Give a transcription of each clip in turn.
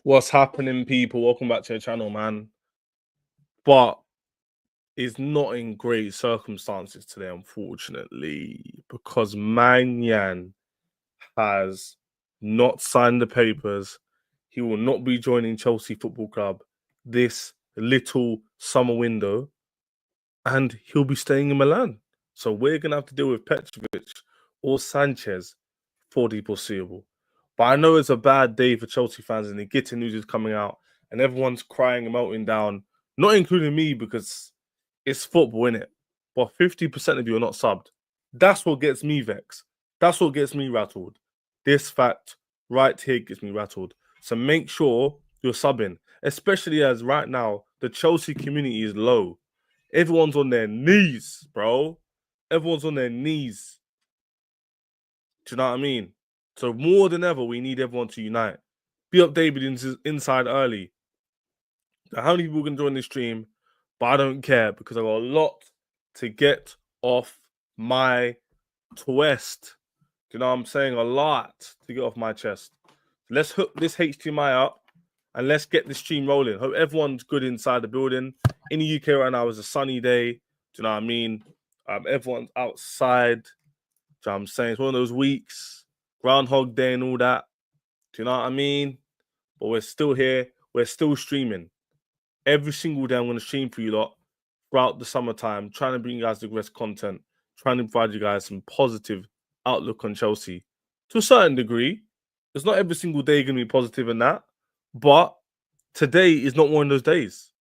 What's happening, people? Welcome back to the channel, man. But it's not in great circumstances today, unfortunately, because Maignan has not signed the papers. He will not be joining Chelsea Football Club this little summer window, and he'll be staying in Milan. So we're going to have to deal with Petrovic or Sanchez for the foreseeable. But I know it's a bad day for Chelsea fans, and the Gittens news is coming out, and everyone's crying and melting down, not including me because it's football, innit? But 50% of you are not subbed. That's what gets me vexed. That's what gets me rattled. This fact right here gets me rattled. So make sure you're subbing, especially as right now the Chelsea community is low. Everyone's on their knees, bro. Everyone's on their knees. Do you know what I mean? So more than ever, we need everyone to unite. Be updated inside early. Now, how many people can join this stream? But I don't care because I got a lot to get off my chest. Do you know what I'm saying? A lot to get off my chest. Let's hook this HDMI up and let's get this stream rolling. Hope everyone's good inside the building. In the UK right now is a sunny day. Do you know what I mean? Everyone's outside. Do you know what I'm saying? It's one of those weeks, Groundhog Day and all that. Do you know what I mean? But we're still here. We're still streaming. Every single day I'm going to stream for you lot throughout the summertime, trying to bring you guys the best content, trying to provide you guys some positive outlook on Chelsea. To a certain degree, it's not every single day going to be positive in that, but today is not one of those days.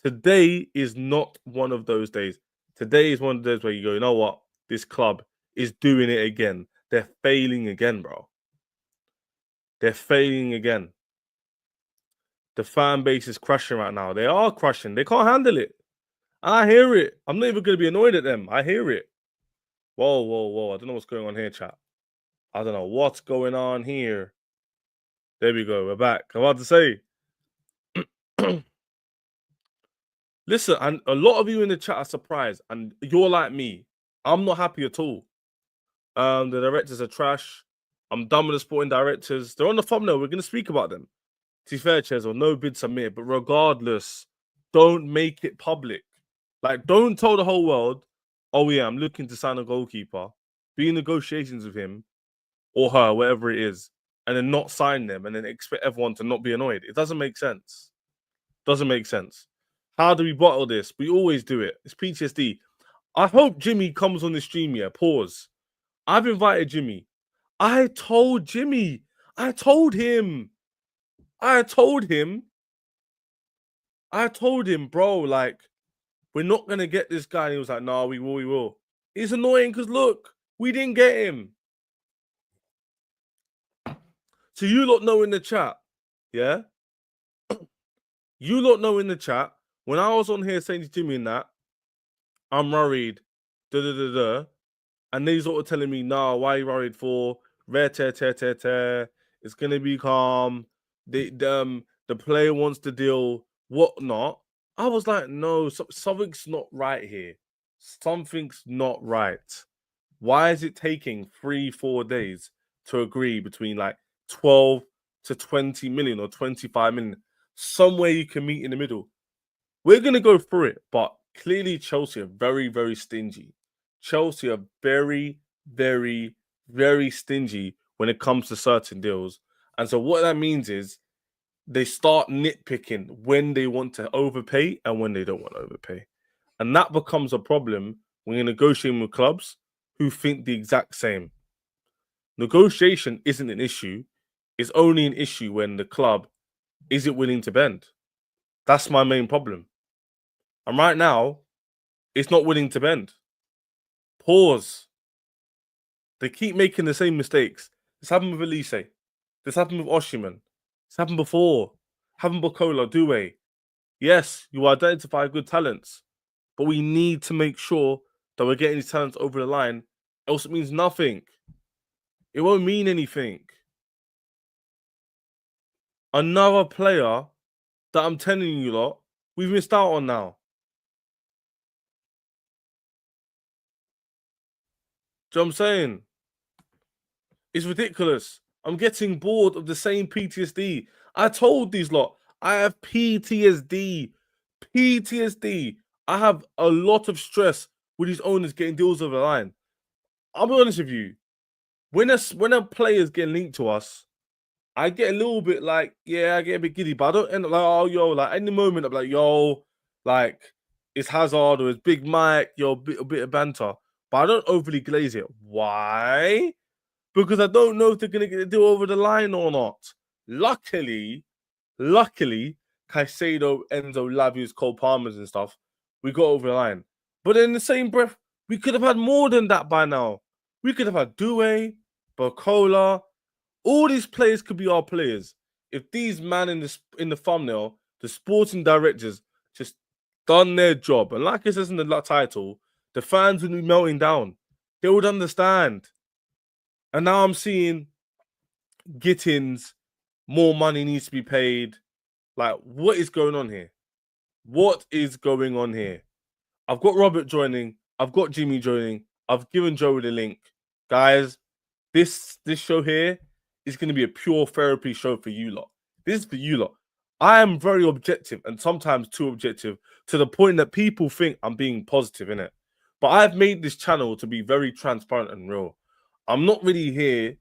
Today is not one of those days. Today is one of those where you go, you know what? This club is doing it again. They're failing again, bro. They're failing again. The fan base is crushing right now. They are crushing. They can't handle it. I hear it. I'm not even going to be annoyed at them. I hear it. Whoa, whoa, whoa. I don't know what's going on here, chat. I don't know what's going on here. There we go. We're back. I'm about to say. Listen, and a lot of you in the chat are surprised. And you're like me. I'm not happy at all. The directors are trash. I'm done with the sporting directors. They're on the thumbnail. We're going to speak about them. To be fair, Chezo, no bid submitted. But regardless, don't make it public. Like, don't tell the whole world, oh, yeah, I'm looking to sign a goalkeeper, be in negotiations with him or her, whatever it is, and then not sign them and then expect everyone to not be annoyed. It doesn't make sense. Doesn't make sense. How do we bottle this? We always do it. It's PTSD. I hope Jimmy comes on the stream here. Pause. I've invited Jimmy. I told Jimmy. I told him, bro, like, we're not going to get this guy. And he was like, no, we will. It's annoying because, look, we didn't get him. So you lot know in the chat, yeah? You lot know in the chat, when I was on here saying to Jimmy and that, I'm worried, and they sort of telling me, no, why are you worried for? It's going to be calm. The player wants to deal, whatnot. I was like, no, something's not right here. Something's not right. Why is it taking 3-4 days to agree between like 12 to 20 million or 25 million? Somewhere you can meet in the middle. We're going to go through it, but clearly Chelsea are very, very stingy. Chelsea are very, very, very stingy when it comes to certain deals. And so what that means is they start nitpicking when they want to overpay and when they don't want to overpay. And that becomes a problem when you're negotiating with clubs who think the exact same. Negotiation isn't an issue. It's only an issue when the club isn't willing to bend. That's my main problem. And right now, it's not willing to bend. Pause. They keep making the same mistakes. This happened with Elise. This happened with Oshiman. This happened before. Happened with Bokola, Doué. Yes, you identify good talents. But we need to make sure that we're getting these talents over the line. Else it means nothing. It won't mean anything. Another player that I'm telling you lot, we've missed out on now. Do you know what I'm saying? It's ridiculous. I'm getting bored of the same PTSD. I told these lot, I have PTSD. PTSD. I have a lot of stress with these owners getting deals over the line. I'll be honest with you. When a player's getting linked to us, I get a little bit like, yeah, I get a bit giddy, but I don't end up like, oh, yo, like any moment I'm like, yo, like it's Hazard or it's Big Mike, yo, a bit of banter. But I don't overly glaze it. Why? Because I don't know if they're gonna get the deal over the line or not. Luckily, Caicedo, Enzo, Lavius, Cole Palmers and stuff, we got over the line. But in the same breath, we could have had more than that by now. We could have had Doué, Barcola. All these players could be our players if these man in the thumbnail, the sporting directors, just done their job. And like it says in the title, the fans would be melting down. They would understand. And now I'm seeing Gittens, more money needs to be paid. Like, what is going on here? What is going on here? I've got Robert joining. I've got Jimmy joining. I've given Joe the link. Guys, this show here is going to be a pure therapy show for you lot. This is for you lot. I am very objective and sometimes too objective to the point that people think I'm being positive in it. But I've made this channel to be very transparent and real. I'm not really here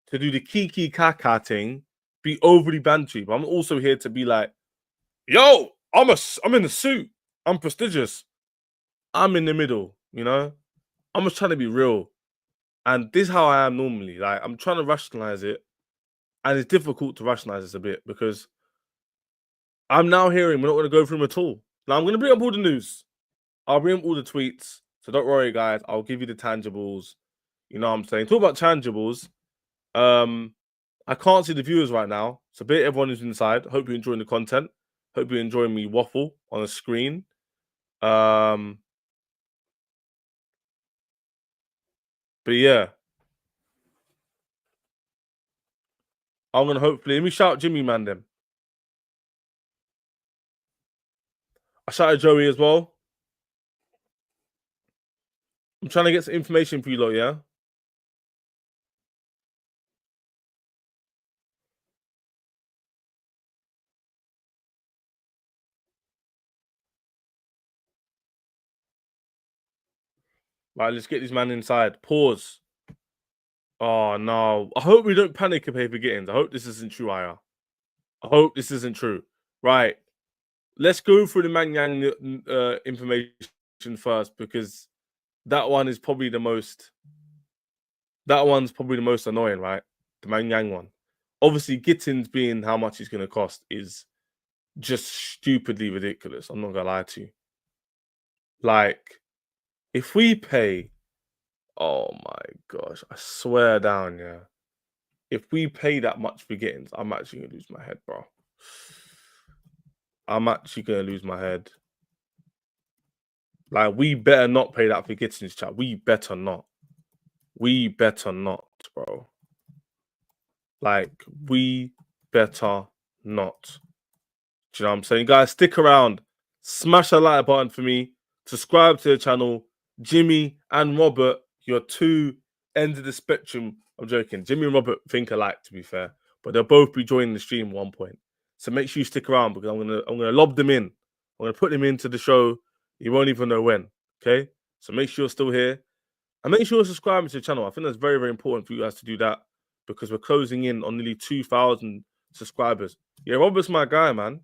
to do the kiki kaka thing, be overly bantery, but I'm also here to be like, yo, I'm in a suit. I'm prestigious. I'm in the middle, you know? I'm just trying to be real. And this is how I am normally. Like, I'm trying to rationalize it. And it's difficult to rationalize this a bit because I'm now hearing we're not going to go through them at all. Now, I'm going to bring up all the news. I'll bring up all the tweets. So don't worry, guys. I'll give you the tangibles. You know what I'm saying? Talk about tangibles. I can't see the viewers right now. So bit everyone who's inside. Hope you're enjoying the content. Hope you're enjoying me waffle on the screen. But yeah. I'm gonna hopefully let me shout Jimmy man then. I shouted Joey as well. I'm trying to get some information for you lot, yeah? Right, let's get this man inside. Pause. Oh no. I hope we don't panic and pay for Gittens. I hope this isn't true, Aya. I hope this isn't true. Right. Let's go through the Maignan information first because that one is probably the most. That one's probably the most annoying, right? The Maignan one. Obviously, Gittens being how much it's going to cost is just stupidly ridiculous. I'm not going to lie to you. Like, if we pay, oh my gosh, I swear down, yeah. If we pay that much for Gittens, I'm actually going to lose my head, bro. I'm actually going to lose my head. Like, we better not pay that for Gittens, chat. We better not. We better not, bro. Like, we better not. Do you know what I'm saying? Guys, stick around. Smash the like button for me. Subscribe to the channel. Jimmy and Robert, you're two ends of the spectrum. I'm joking. Jimmy and Robert think alike, to be fair. But they'll both be joining the stream at one point. So make sure you stick around because I'm gonna lob them in. I'm gonna put them into the show. You won't even know when. Okay? So make sure you're still here. And make sure you're subscribing to the channel. I think that's very, very important for you guys to do that because we're closing in on nearly 2,000 subscribers. Yeah, Robert's my guy, man.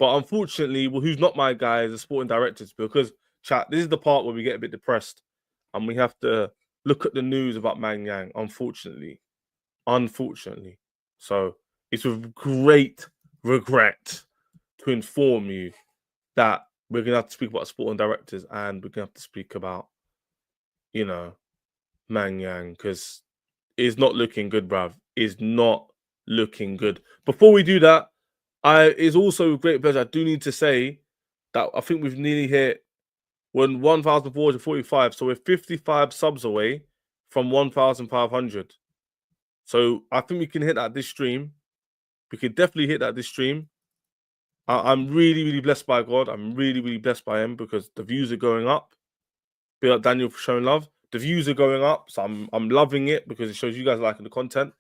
But unfortunately, well, who's not my guy is the sporting directors because, chat, this is the part where we get a bit depressed and we have to look at the news about Maignan, unfortunately. Unfortunately. So it's with great regret to inform you that we're going to have to speak about sporting directors and we're going to have to speak about, you know, Maignan because it's not looking good, bruv. It's not looking good. Before we do that, it's also a great pleasure. I do need to say that I think we've nearly hit 1,445. So we're 55 subs away from 1,500. So I think we can hit that this stream. We could definitely hit that this stream. I'm really, really blessed by God. I'm really, really blessed by him because the views are going up. Big up Daniel for showing love. The views are going up, so I'm loving it because it shows you guys liking the content.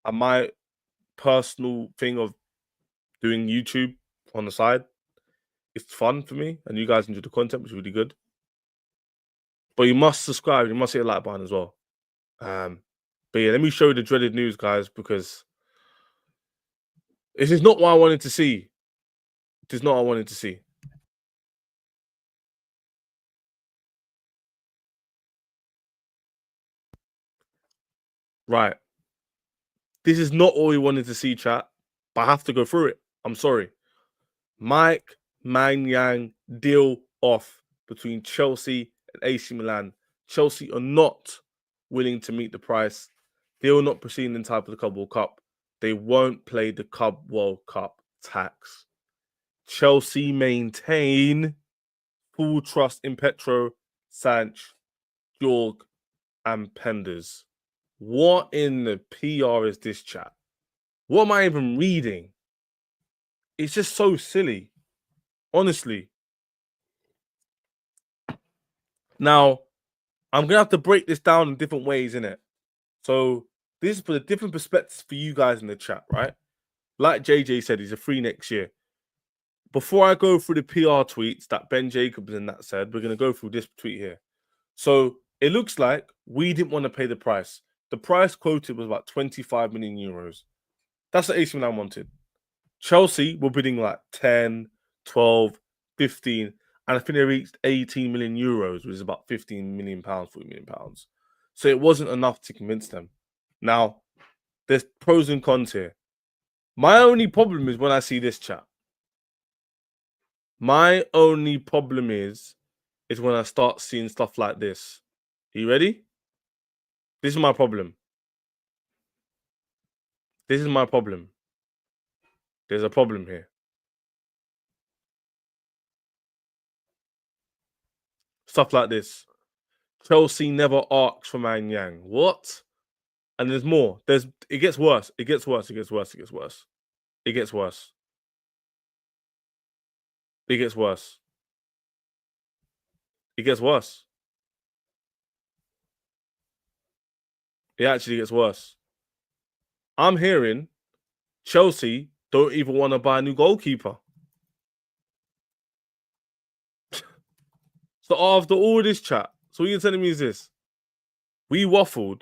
And my personal thing of doing YouTube on the side, it's fun for me, and you guys enjoy the content, which is really good. But you must subscribe. You must hit the like button as well. But yeah, let me show you the dreaded news, guys, because this is not what I wanted to see. This is not what I wanted to see. Right. This is not what we wanted to see, chat. But I have to go through it. I'm sorry. Mike Maignan deal off between Chelsea and AC Milan. Chelsea are not willing to meet the price. They will not proceed in time for the Club World Cup. They won't play the Club World Cup tax. Chelsea maintain full trust in Petro, Sanch, Jorg, and Penders. What in the PR is this, chat? What am I even reading? It's just so silly. Honestly. Now, I'm going to have to break this down in different ways, innit? So, this is for the different perspectives for you guys in the chat, right? Like JJ said, he's a free next year. Before I go through the PR tweets that Ben Jacobs and that said, we're going to go through this tweet here. So, it looks like we didn't want to pay the price. The price quoted was about 25 million euros. That's what AC Milan wanted. Chelsea were bidding like 10, 12, 15, and I think they reached 18 million euros, which is about 15 million pounds, 40 million pounds. So it wasn't enough to convince them. Now, there's pros and cons here. My only problem is when I see this, chat. My only problem is when I start seeing stuff like this. Are you ready? This is my problem. This is my problem. There's a problem here. Stuff like this. Chelsea never asked for Maignan. What? And there's more. It gets worse. It gets worse. It gets worse. It gets worse. It gets worse. It gets worse. It gets worse. It actually gets worse. I'm hearing Chelsea don't even want to buy a new goalkeeper. So after all this chat, so what you're telling me is this. We waffled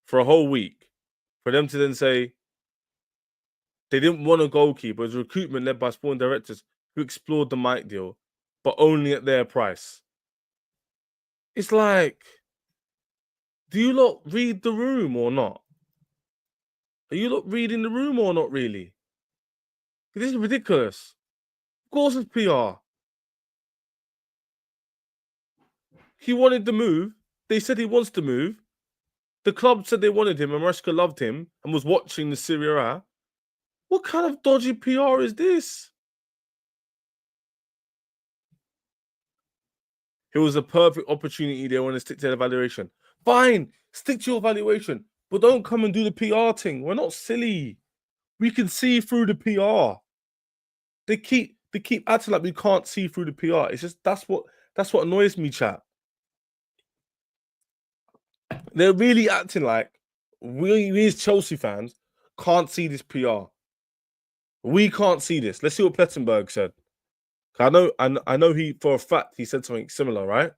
for a whole week for them to then say they didn't want a goalkeeper. It was recruitment led by sporting directors who explored the Mike deal, but only at their price. It's like, do you lot read the room or not? Are you lot reading the room or not really? This is ridiculous. Of course it's PR. He wanted to move. They said he wants to move. The club said they wanted him and Maresca loved him and was watching the Serie A. What kind of dodgy PR is this? It was a perfect opportunity. They want to stick to their evaluation. Fine, stick to your evaluation, but don't come and do the PR thing. We're not silly. We can see through the PR. They keep acting like we can't see through the PR. It's just that's what annoys me, chat. They're really acting like we as Chelsea fans can't see this PR. We can't see this. Let's see what Plettenberg said. I know he for a fact he said something similar, right?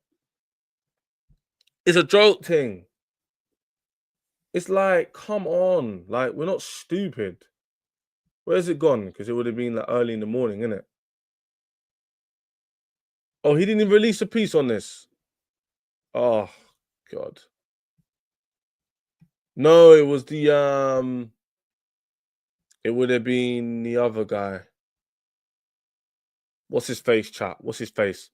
It's a joke thing. It's like, come on, like we're not stupid. Where's it gone? Because it would have been like early in the morning, innit? Oh, he didn't even release a piece on this. Oh God. No, it was the it would have been the other guy. What's his face, chat? What's his face?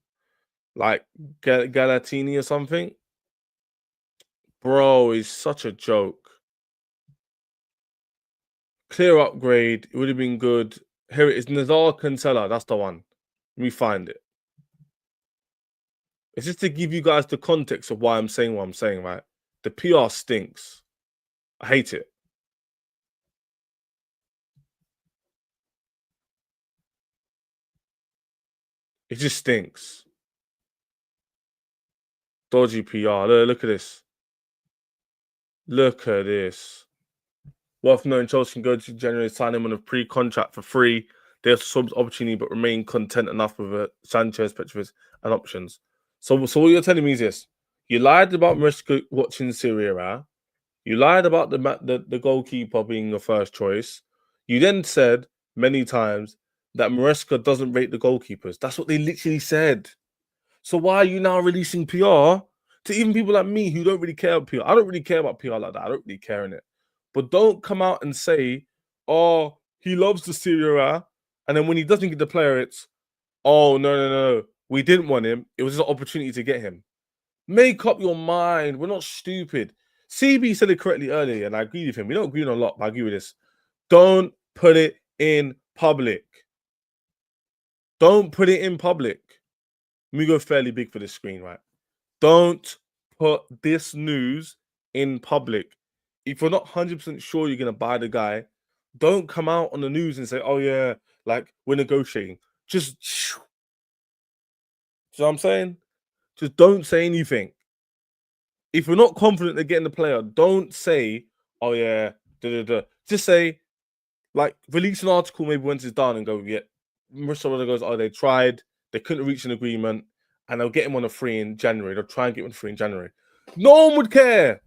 Like Galatini or something? Bro, he's such a joke. Clear upgrade. It would have been good. Here it is. Nazar Cancella. That's the one. Let me find it. It's just to give you guys the context of why I'm saying what I'm saying, right? The PR stinks. I hate it. It just stinks. Dodgy PR. Look at this. Look at this. Worth knowing Chelsea can go to January, sign him on a pre-contract for free. There's some opportunity, but remain content enough with Sanchez, Petrovic, and options. So what you're telling me is this: you lied about Maresca watching Serie A. You lied about the goalkeeper being your first choice. You then said many times that Maresca doesn't rate the goalkeepers. That's what they literally said. So why are you now releasing PR to even people like me who don't really care about PR? I don't really care about PR like that. I don't really care in it. But don't come out and say, oh, he loves the Serie A. And then when he doesn't get the player, it's, oh, no. We didn't want him. It was just an opportunity to get him. Make up your mind. We're not stupid. CB said it correctly earlier, and I agree with him. We don't agree on a lot, but I agree with this. Don't put it in public. Don't put it in public. Let me go fairly big for this screen, right? Don't put this news in public. If you're not 100% sure you're going to buy the guy, don't come out on the news and say, oh, yeah, like we're negotiating. Just, you know what I'm saying? Just don't say anything. If you're not confident they're getting the player, don't say, oh, yeah, Just say, like, release an article maybe once it's done and go, yeah. Marissa goes, oh, they tried, they couldn't reach an agreement, and they'll get him on a free in January. They'll try and get him on a free in January. No one would care.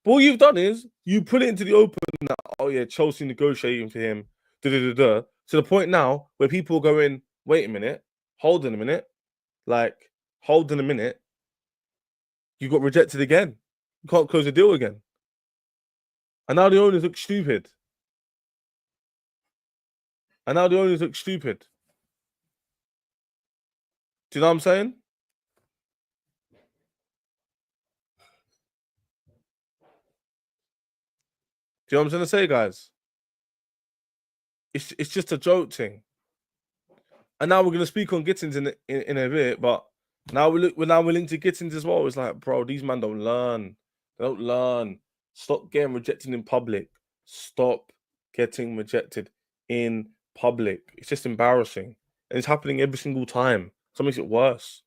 But all you've done is you put it into the open that, oh, yeah, Chelsea negotiating for him, to the point now where people are going, wait a minute, hold on a minute, you got rejected again. You can't close the deal again. And now the owners look stupid. Do you know what I'm saying? Do you know what I'm trying to say, guys? It's just a joke thing. And now we're gonna speak on Gittens in a bit, but now we're linked to Gittens as well. It's like, bro, these men don't learn. They don't learn. Stop getting rejected in public. Stop getting rejected in public. It's just embarrassing. And it's happening every single time. So it makes it worse.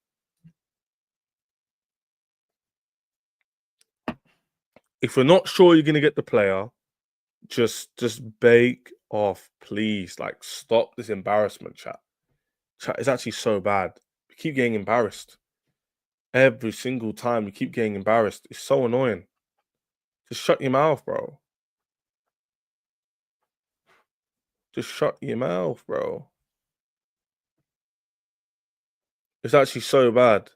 If you're not sure you're gonna get the player, just bake off, please. Like, stop this embarrassment, chat. Chat is actually so bad. We keep getting embarrassed. Every single time we keep getting embarrassed. It's so annoying. Just shut your mouth, bro. Just shut your mouth, bro. It's actually so bad.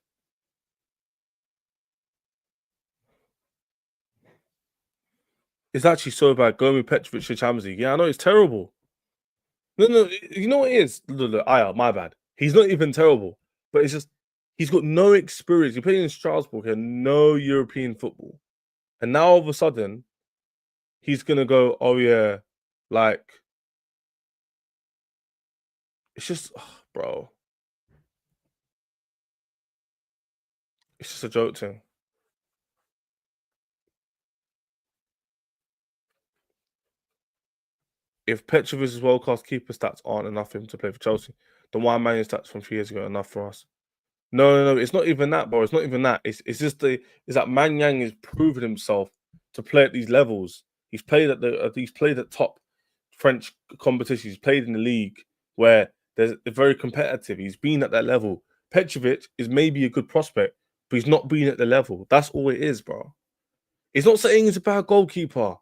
It's actually so bad. Going with Petrovic to Champions League. Yeah, I know it's terrible. No, you know what it is? Look, my bad. He's not even terrible, but it's just he's got no experience. He played in Strasbourg and no European football, and now all of a sudden he's gonna go, oh yeah, like it's just, bro, it's just a joke thing. If Petrovic's world-class keeper stats aren't enough for him to play for Chelsea, then why Man United stats from 3 years ago enough for us? No. It's not even that, bro. It's not even that. It's just that Maignan has proven himself to play at these levels. He's played at top French competitions. He's played in the league where they're very competitive. He's been at that level. Petrovic is maybe a good prospect, but he's not been at the level. That's all it is, bro. It's not saying he's a bad goalkeeper.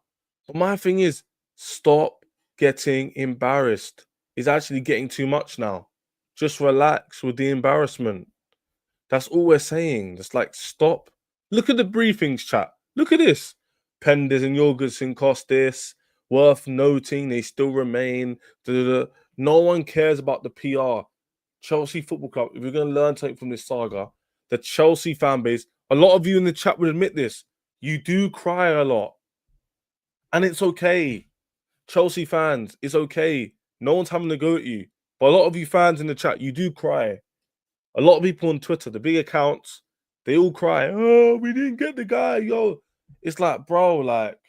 But my thing is, stop getting embarrassed. It's actually getting too much now. Just relax with the embarrassment. That's all we're saying. Just like, stop. Look at the briefings, chat. Look at this. Penders and Jorgensen cost this. Worth noting, they still remain. No one cares about the PR. Chelsea Football Club, if you're going to learn something from this saga, the Chelsea fan base, a lot of you in the chat would admit this. You do cry a lot. And it's okay. Chelsea fans, it's okay. No one's having to go at you. But a lot of you fans in the chat, you do cry. A lot of people on Twitter, the big accounts, they all cry. Oh, we didn't get the guy, yo. It's like, bro, like,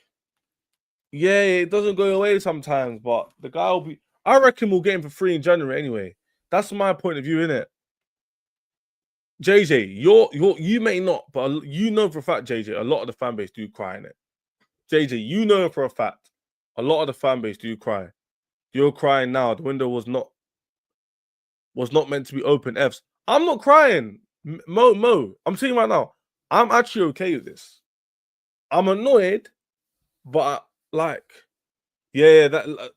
yeah, it doesn't go away sometimes, but the guy will be. I reckon we'll get him for free in January anyway. That's my point of view, innit? JJ, you may not, but you know for a fact, JJ, a lot of the fan base do cry in it. JJ, you know for a fact. A lot of the fan base do cry. You're crying now. The window was not meant to be open. F's. I'm not crying. Mo. I'm saying right now. I'm actually okay with this. I'm annoyed, but like, yeah, that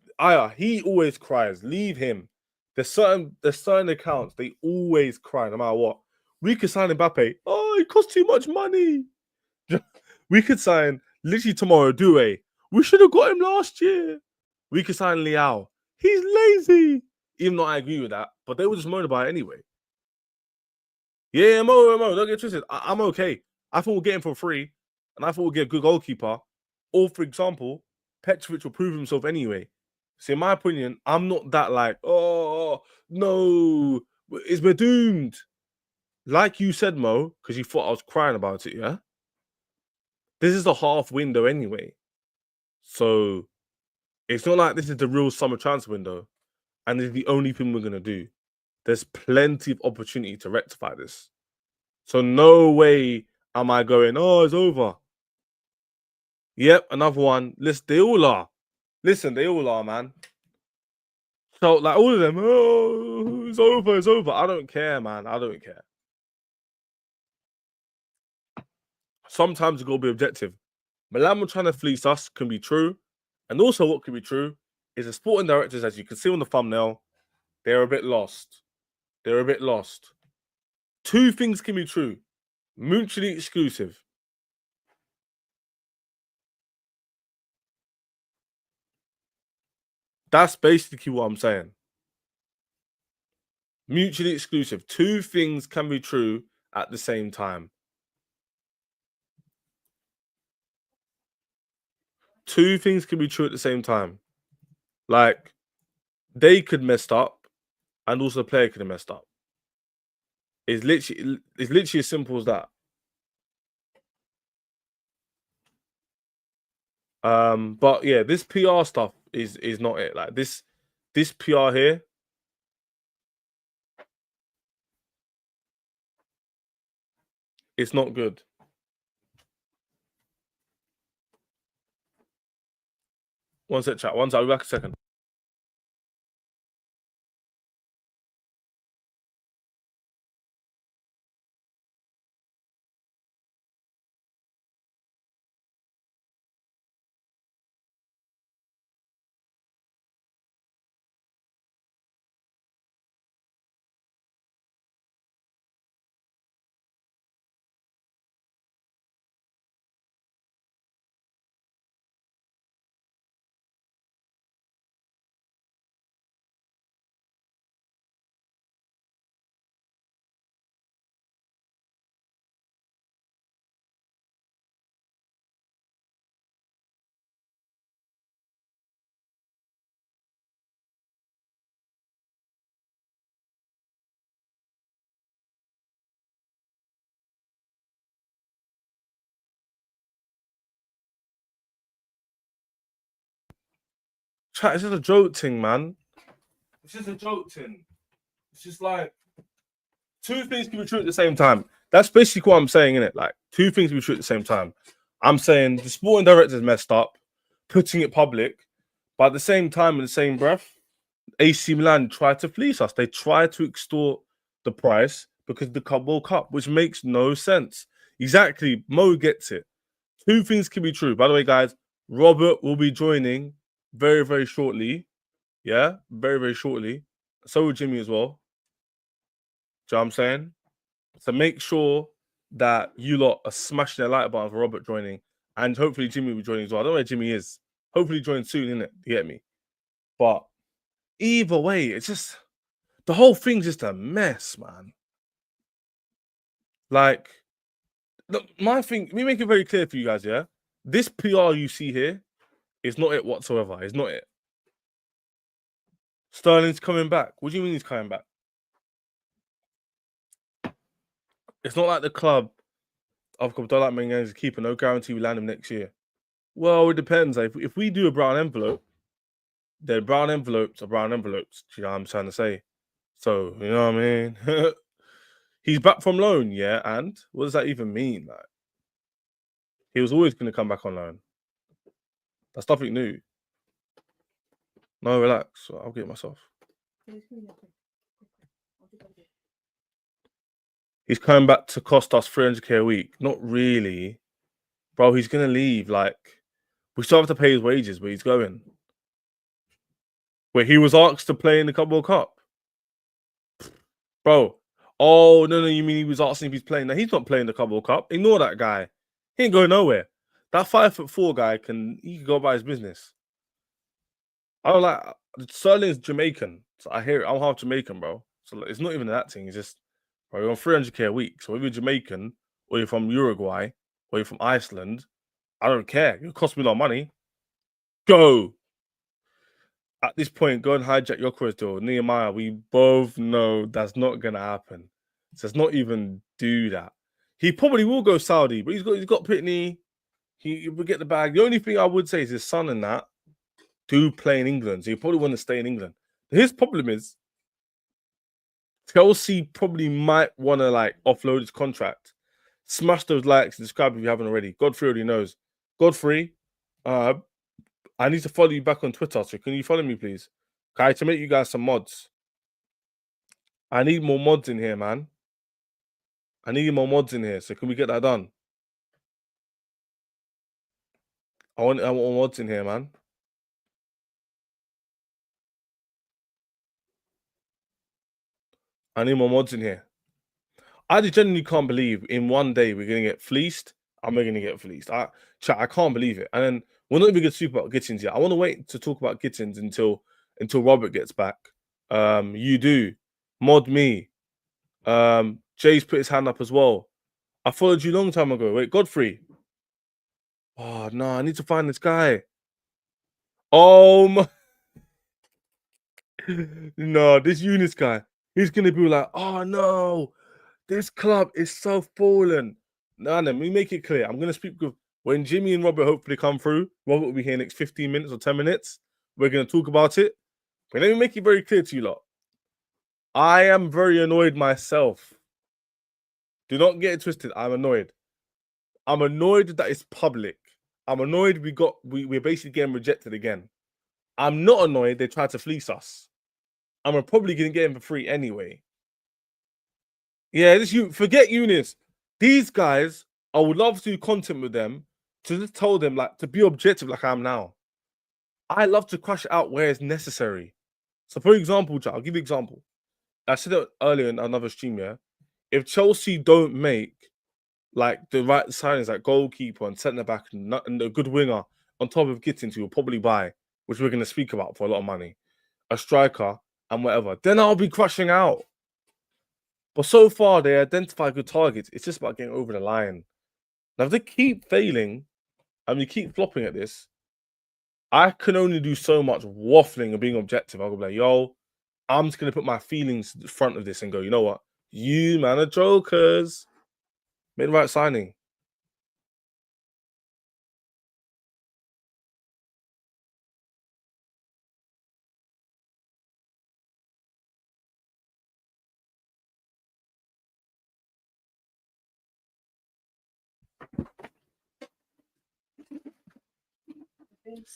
he always cries. Leave him. There's certain accounts they always cry no matter what. We could sign Mbappe. Oh, it costs too much money. We could sign literally tomorrow. We should have got him last year. We could sign Liao. He's lazy. Even though I agree with that, but they were just moaning about it anyway. Yeah, Mo, don't get twisted. I'm okay. I thought we'll get him for free, and I thought we'll get a good goalkeeper. Or, for example, Petrovic will prove himself anyway. So, in my opinion, I'm not that like, oh no, we're doomed. Like you said, Mo, because you thought I was crying about it, yeah? This is a half window anyway. So it's not like this is the real summer transfer window, and it's the only thing we're gonna do. There's plenty of opportunity to rectify this. So no way am I going, oh, it's over. Yep, another one. Listen, they all are. Listen, they all are, man. So, like, all of them, oh, it's over. I don't care, man. I don't care. Sometimes you got to be objective. Milan were trying to fleece us can be true. And also what can be true is the sporting directors, as you can see on the thumbnail, they're a bit lost. They're a bit lost. Two things can be true. Mutually exclusive. That's basically what I'm saying. Mutually exclusive. Two things can be true at the same time. Two things can be true at the same time. Like, they could messed up, and also the player could have messed up. It's literally as simple as that. But yeah, this PR stuff is not it. Like this PR here. It's not good. One sec, chat. One sec. I'll be back a second. Chat, it's just a joke thing, man. It's just a joke thing. It's just like two things can be true at the same time. That's basically what I'm saying, innit? Like two things can be true at the same time. I'm saying the sporting director's messed up, putting it public, but at the same time, in the same breath, AC Milan tried to fleece us. They tried to extort the price because of the World Cup, which makes no sense. Exactly. Mo gets it. Two things can be true. By the way, guys, Robert will be joining very, very shortly. Yeah, very, very shortly. So will Jimmy as well. Do you know what I'm saying? So make sure that you lot are smashing the like button for Robert joining. And hopefully Jimmy will be joining as well. I don't know where Jimmy is. Hopefully join soon, innit? You get me? But either way, it's just the whole thing's just a mess, man. Like, look, my thing, let me make it very clear for you guys, yeah? This PR you see here is not it whatsoever. It's not it. Sterling's coming back. What do you mean he's coming back? It's not like the club of don't like Maignan is keeper. No guarantee we land him next year. Well, it depends. Like, if we do a brown envelope, then brown envelopes are brown envelopes. Do you know what I'm trying to say? So, you know what I mean? He's back from loan, yeah. And what does that even mean? Like, he was always going to come back on loan. That's nothing new. No, relax. I'll get it myself. He's coming back to cost us 300k a week. Not really. Bro, he's going to leave. Like, we still have to pay his wages, but he's going. Wait, he was asked to play in the World Cup? Bro. Oh, no, you mean he was asking if he's playing? No, he's not playing the World Cup. Ignore that guy. He ain't going nowhere. That 5'4" guy can go about his business. I don't like Sterling's Jamaican. So I hear it. I'm half Jamaican, bro. So it's not even that thing. It's just, bro, you're on 300k a week. So if you're Jamaican or you're from Uruguay or you're from Iceland, I don't care. It cost me a lot of money. Go. At this point, go and hijack your corridor. Nehemiah, we both know that's not gonna happen. So let's not even do that. He probably will go Saudi, but he's got Pitney. He will get the bag. The only thing I would say is his son and that do play in England. So he probably want to stay in England. His problem is Chelsea probably might want to like offload his contract. Smash those likes, subscribe if you haven't already. Godfrey already knows. Godfrey, I need to follow you back on Twitter. So can you follow me, please? Okay, to make you guys some mods. I need more mods in here, man. I need more mods in here. So can we get that done? I want more mods in here, man. I need more mods in here. I genuinely can't believe in one day we're gonna get fleeced. And we're gonna get fleeced. I can't believe it. And then we're not even gonna speak about Gittens yet. I want to wait to talk about Gittens until Robert gets back. You do mod me. Jay's put his hand up as well. I followed you a long time ago. Wait, Godfrey. Oh no, I need to find this guy. Oh my. No, this Eunice guy. He's gonna be like, oh no, this club is so fallen. No, let me make it clear. I'm gonna speak with when Jimmy and Robert hopefully come through. Robert will be here next 15 minutes or 10 minutes. We're gonna talk about it. But let me make it very clear to you lot. I am very annoyed myself. Do not get it twisted. I'm annoyed. I'm annoyed that it's public. I'm annoyed we're basically getting rejected again. I'm not annoyed they tried to fleece us. I'm probably gonna get him for free anyway. Yeah, forget Eunice. These guys, I would love to do content with them to just tell them like to be objective like I am now. I love to crash it out where it's necessary. So, for example, I'll give you an example. I said it earlier in another stream, yeah. If Chelsea don't make like the right signings, like goalkeeper and centre back and a good winger on top of Gittens, who will probably buy, which we're going to speak about for a lot of money, a striker and whatever, then I'll be crushing out. But so far, they identify good targets. It's just about getting over the line. Now, if they keep failing and we keep flopping at this, I can only do so much waffling and being objective. I'll be like, yo, I'm just going to put my feelings in front of this and go, you know what? You, man, are jokers. Made the right signing.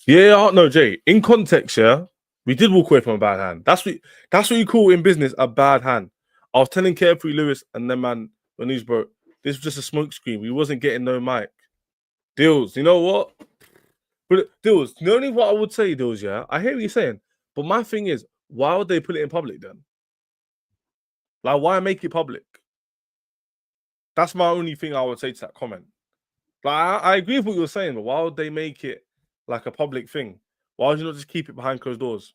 Yeah, no, Jay. In context, yeah, we did walk away from a bad hand. That's what you call in business a bad hand. I was telling Carefree Lewis and then man, when he's bro, this was just a smoke screen. We wasn't getting no mic. Deals, you know what? But Deals, the only what I would say, Deals, yeah, I hear what you're saying. But my thing is, why would they put it in public then? Like, why make it public? That's my only thing I would say to that comment. Like, I agree with what you're saying, but why would they make it like a public thing? Why would you not just keep it behind closed doors?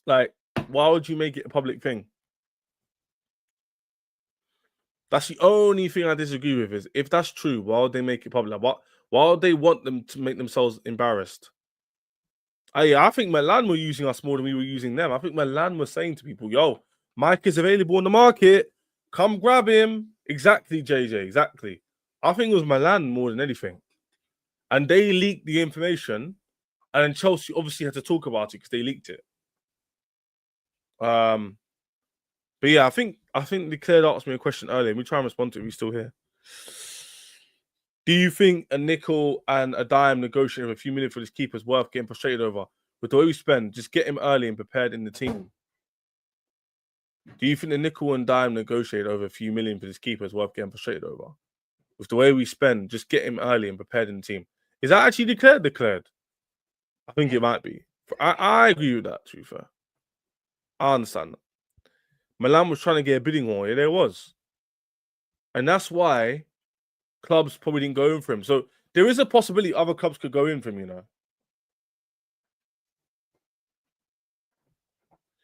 Like, why would you make it a public thing? That's the only thing I disagree with. Is if that's true, why would they make it public? Why would they want them to make themselves embarrassed? I think Milan were using us more than we were using them. I think Milan was saying to people, "Yo, Mike is available on the market. Come grab him." Exactly, JJ. Exactly. I think it was Milan more than anything, and they leaked the information, and then Chelsea obviously had to talk about it because they leaked it. But yeah, I think the Claire asked me a question earlier. We try and respond to it. We're still here. Do you think a nickel and a dime negotiating a few million for this keeper is worth getting frustrated over? With the way we spend, just get him early and prepared in the team. Do you think the nickel and dime negotiated over a few million for this keeper is worth getting frustrated over? With the way we spend, just get him early and prepared in the team. Is that actually declared? Declared? I think it might be. I agree with that, to be fair. I understand that. Milan was trying to get a bidding war. Yeah, there was. And that's why clubs probably didn't go in for him. So there is a possibility other clubs could go in for him, you know.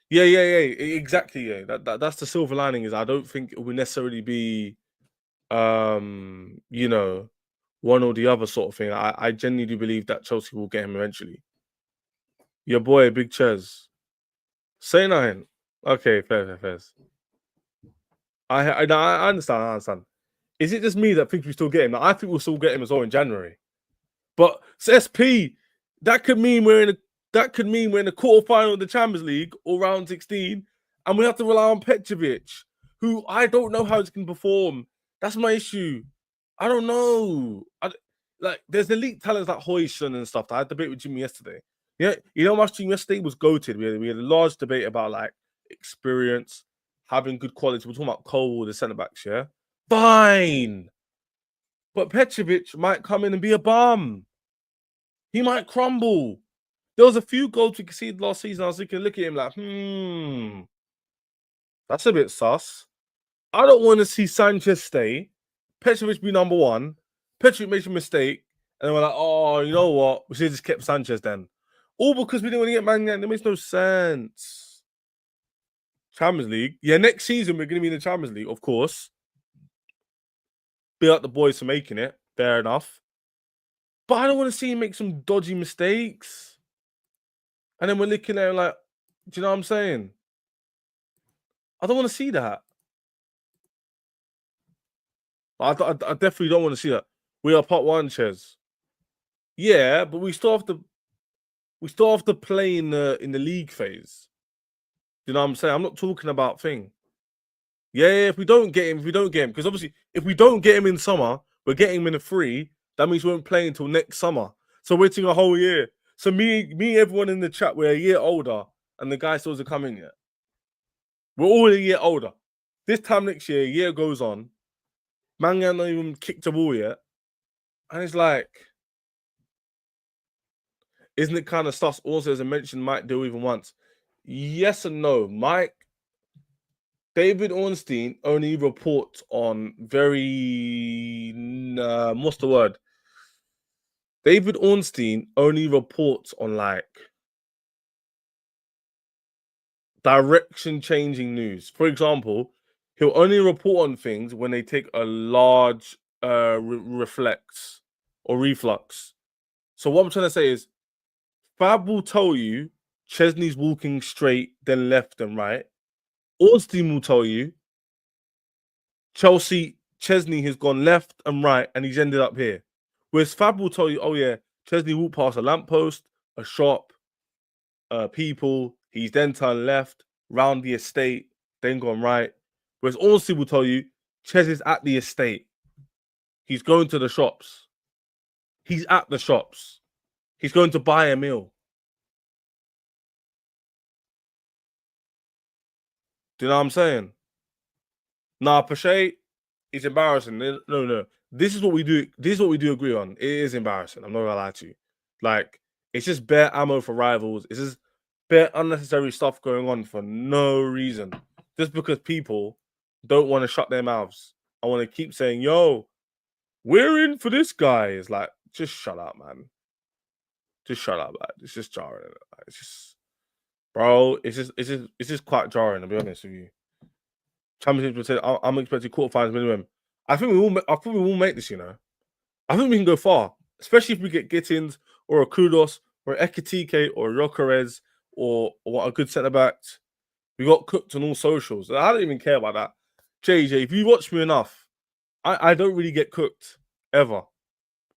Yeah, exactly. Yeah, that's the silver lining. Is I don't think it will necessarily be, you know, one or the other sort of thing. I genuinely do believe that Chelsea will get him eventually. Your boy, Big Ches. Say nothing. Okay, fair. I understand. I understand. Is it just me that thinks we still get him? I think we'll still get him as well in January. But it's SP, that could mean we're in the quarterfinal of the Champions League or round 16, and we have to rely on Petrovic, who I don't know how he can perform. That's my issue. I don't know. Like there's elite talents like Hoyson and stuff. I had a debate with Jimmy yesterday. Yeah, you know, my stream yesterday was goated. We had a large debate about like experience, having good quality. We're talking about Cole, the centre backs, yeah. Fine. But Petrovic might come in and be a bum. He might crumble. There was a few goals we conceded last season. I was thinking, look at him like, that's a bit sus. I don't want to see Sanchez stay, Petrovic be number one, Petrovic makes a mistake, and then we're like, oh, you know what? We should have just kept Sanchez then. All because we didn't want to get Maignan. That makes no sense. Champions League. Yeah, next season we're going to be in the Champions League, of course. Be up the boys for making it. Fair enough. But I don't want to see him make some dodgy mistakes. And then we're looking at him like, do you know what I'm saying? I don't want to see that. I definitely don't want to see that. We are part one, Ches. Yeah, but we still have to play in the league phase. You know what I'm saying? I'm not talking about thing. Yeah, if we don't get him, because obviously if we don't get him in summer, we're getting him in a free. That means we won't play until next summer. So we're waiting a whole year. So me, everyone in the chat, we're a year older, and the guy still hasn't come in yet. We're all a year older. This time next year, a year goes on. Maignan not even kicked a ball yet. And it's like, isn't it kind of sus? Also, as I mentioned, Mike do even once. Yes and no. David Ornstein only reports on very, what's the word? David Ornstein only reports on like direction changing news. For example, he'll only report on things when they take a large reflex or reflux. So what I'm trying to say is Fab will tell you Chesney's walking straight, then left and right. Ornstein will tell you Chesney has gone left and right and he's ended up here. Whereas Fab will tell you, oh yeah, Chesney walked past a lamppost, a shop, people, he's then turned left, round the estate, then gone right. Whereas Ornstein will tell you, Ches is at the estate. He's going to the shops. He's at the shops. He's going to buy a meal. Do you know what I'm saying? Nah, Pache is embarrassing. No. This is what we do. This is what we do agree on. It is embarrassing. I'm not gonna lie to you. Like, it's just bare ammo for rivals. It's just bare unnecessary stuff going on for no reason. Just because people don't want to shut their mouths. I want to keep saying, yo, we're in for this guy. It's like, just shut up, man. Just shut up, man. It's just jarring. It's just, bro, it's just quite jarring, to be honest with you. Championship said, I'm expecting quarterfinals minimum. I think we will make this, you know. I think we can go far, especially if we get Gittens or a Kudos or Ekitike or a Rocarez or what a good centre back. We got cooked on all socials. I don't even care about that. JJ, if you watch me enough, I don't really get cooked ever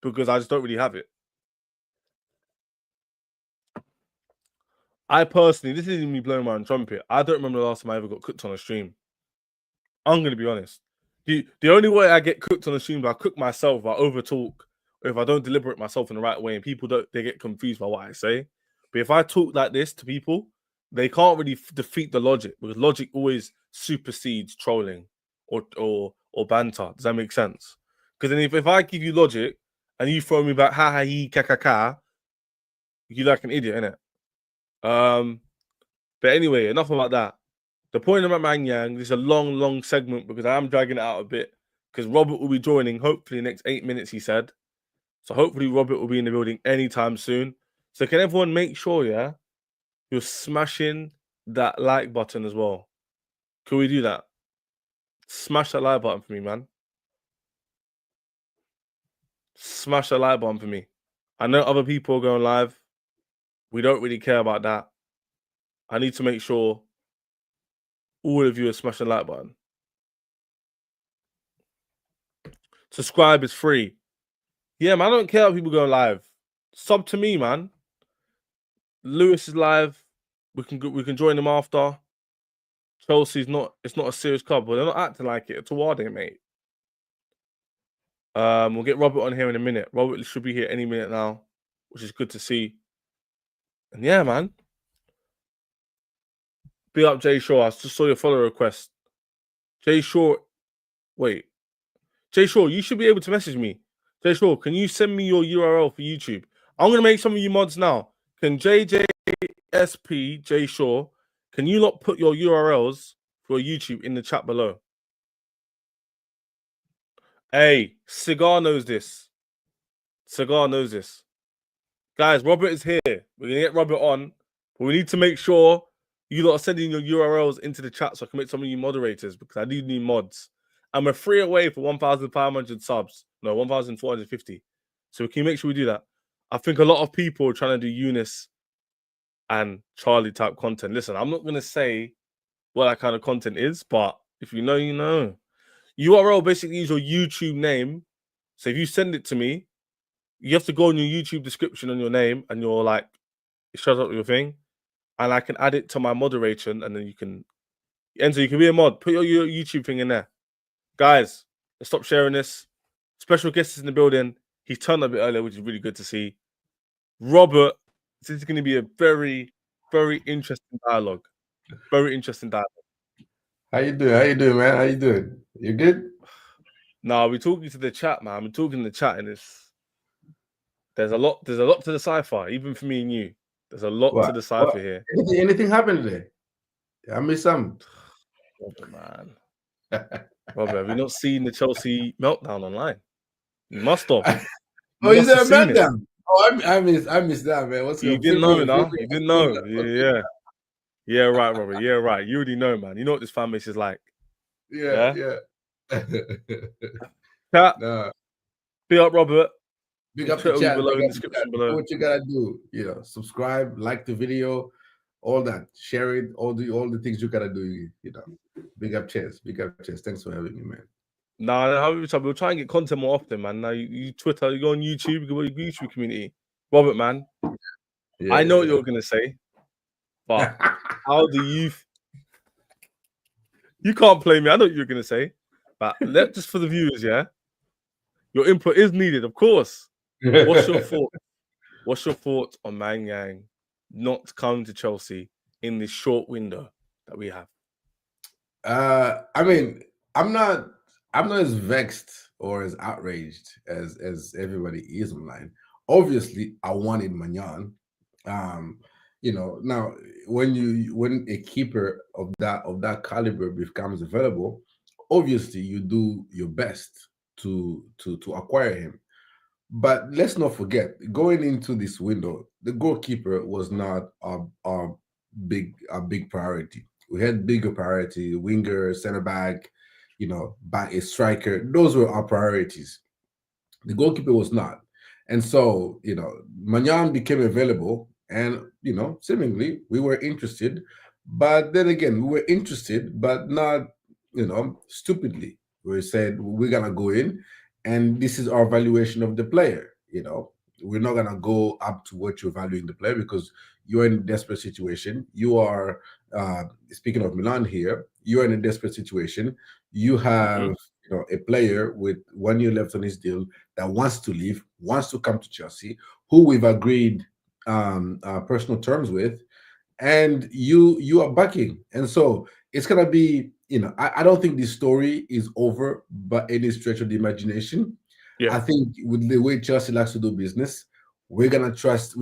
because I just don't really have it. I personally, this isn't me blowing my own trumpet. I don't remember the last time I ever got cooked on a stream. I'm going to be honest. The only way I get cooked on the stream, I cook myself, I overtalk, or if I don't deliberate myself in the right way, and people they get confused by what I say. But if I talk like this to people, they can't really defeat the logic, because logic always supersedes trolling or banter. Does that make sense? Because then if I give you logic and you throw me back ha ha he ka ka ka, you like an idiot, innit? But anyway, enough about that. The point about Maignan, this is a long segment because I am dragging it out a bit because Robert will be joining hopefully in the next 8 minutes, he said. So hopefully Robert will be in the building anytime soon. So can everyone make sure, yeah, you're smashing that like button as well? Can we do that? Smash that like button for me, man. Smash that like button for me. I know other people are going live. We don't really care about that. I need to make sure all of you are smashing the like button. Subscribe is free. Yeah, man, I don't care if people go live. Sub to me, man. Lewis is live. We can join them after. Chelsea's not. It's not a serious club, but they're not acting like it. It's all are they, mate? We'll get Robert on here in a minute. Robert should be here any minute now, which is good to see. And yeah, man. Big up Jay Shaw. I just saw your follow request. Jay Shaw. Wait. Jay Shaw, you should be able to message me. Jay Shaw, can you send me your URL for YouTube? I'm going to make some of you mods now. Can JJSP, Jay Shaw, can you not put your URLs for YouTube in the chat below? Hey, Cigar knows this. Cigar knows this. Guys, Robert is here. We're going to get Robert on. But we need to make sure you lot are sending your URLs into the chat so I can make some of you moderators because I do need mods. And we're 3 away for 1,500 subs. No, 1,450. So can you make sure we do that? I think a lot of people are trying to do Eunice and Charlie type content. Listen, I'm not going to say what that kind of content is, but if you know, you know. URL basically is your YouTube name. So if you send it to me, you have to go on your YouTube description on your name and you're like, it shows up your thing. And I can add it to my moderation and then you can enter. You can be a mod. Put your YouTube thing in there. Guys, let's stop sharing this. Special guest is in the building. He's turned a bit earlier, which is really good to see. Robert, this is going to be a very, very interesting dialogue. Very interesting dialogue. How you doing? How you doing, man? How you doing? You good? No, we're talking to the chat, man. We're talking to the chat, and there's a lot to decipher, even for me and you. There's a lot to decipher here. Anything happened today? I missed some. Robert, man. Robert, have you not seen the Chelsea meltdown online? You must have. Oh, is there a meltdown? Oh, I missed that, man. What's you didn't know, no? You didn't know. Yeah, right, Robert. Yeah, right. You already know, man. You know what this fan base is like. Yeah. Chat. Big up, Robert. Big up the chat. Below in the description below. What you gotta do, subscribe, like the video, all that, share it, all the things you gotta do, Big up, Chess. Thanks for having me, man. Nah, we'll try and get content more often, man. Now you Twitter, you go on YouTube, you go to the YouTube community. Robert, man. Yeah, I know what you're gonna say, but how do you? You can't play me. I know what you're gonna say, but just for the viewers, yeah. Your input is needed, of course. What's your thought? What's your thought on Maignan not coming to Chelsea in this short window that we have? I mean, I'm not as vexed or as outraged as everybody is online. Obviously, I wanted Maignan. Now when a keeper of that caliber becomes available, obviously you do your best to acquire him. But let's not forget, going into this window, the goalkeeper was not our big priority. We had bigger priority: winger, center back, back a striker. Those were our priorities. The goalkeeper was not, and so Maignan became available, and seemingly we were interested. But then again, we were interested, but not stupidly. We said we're gonna go in, and this is our valuation of the player. We're not gonna go up to what you're valuing the player because you're in a desperate situation. You are speaking of Milan here. You're in a desperate situation. You have a player with 1 year left on his deal that wants to leave, wants to come to Chelsea, who we've agreed personal terms with, and you are backing. And so it's gonna be, I don't think this story is over by any stretch of the imagination. Yeah. I think with the way Chelsea likes to do business, we're gonna test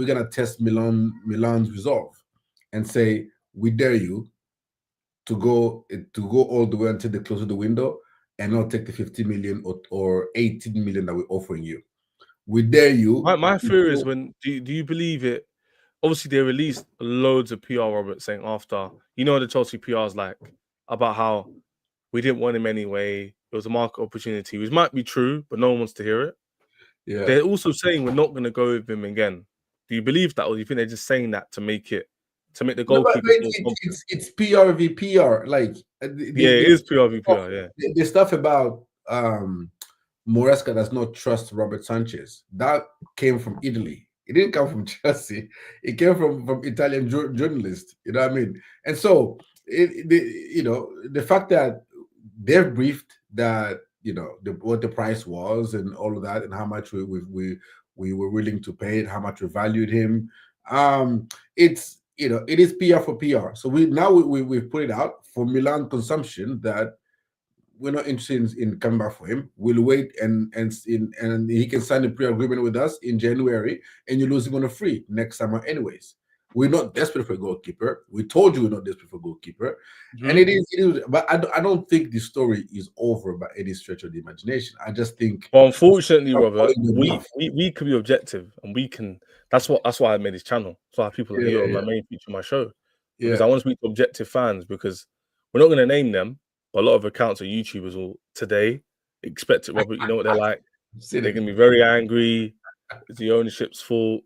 Milan's resolve and say, we dare you to go all the way until they close the window and not take the 50 million or 18 million that we're offering you. We dare you. My fear is when do you believe it? Obviously, they released loads of PR, Robert, saying after, the Chelsea PR is like about how we didn't want him anyway. It was a market opportunity, which might be true, but no one wants to hear it. Yeah. They're also saying we're not going to go with him again. Do you believe that, or do you think they're just saying that to make the No, but goalkeepers more confident? it's PR v PR. Like Yeah, it is PR v PR. Yeah, the stuff about Moresca does not trust Robert Sanchez. That came from Italy. It didn't come from Chelsea. It came from Italian journalists. You know what I mean? And so, the fact that they've briefed that what the price was and all of that, and how much we were willing to pay it, how much we valued him. It's it is PR for PR. So we've put it out for Milan consumption that we're not interested in coming back for him. We'll wait and he can sign a pre-agreement with us in January, and you lose him on a free next summer anyways. We're not desperate for a goalkeeper. We told you we're not desperate for a goalkeeper. And it is, but I don't think the story is over by any stretch of the imagination. I just think, well, unfortunately, Robert, we can be objective, and we can. That's why I made this channel. So I have people like you on my main feature of my show, because I want to speak to objective fans, because we're not going to name them, but a lot of accounts of YouTubers will today expect it, Robert. You know what they're like. They're going to be very angry. It's the ownership's fault.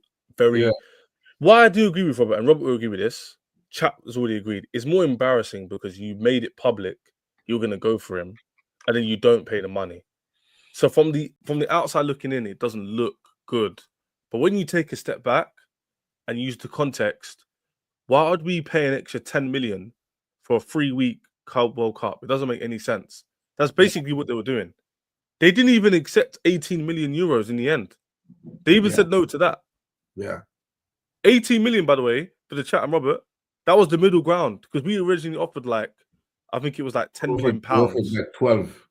What I do agree with Robert, and Robert will agree with this, Chap has already agreed, it's more embarrassing because you made it public you're going to go for him, and then you don't pay the money. So from the outside looking in, it doesn't look good. But when you take a step back and use the context, why would we pay an extra 10 million for a 3-week World Cup? It doesn't make any sense. That's basically what they were doing. They didn't even accept 18 million euros in the end. They even said no to that. Yeah. 18 million, by the way, for the chat and Robert, that was the middle ground, because we originally offered I think it was 10 million pounds. 12.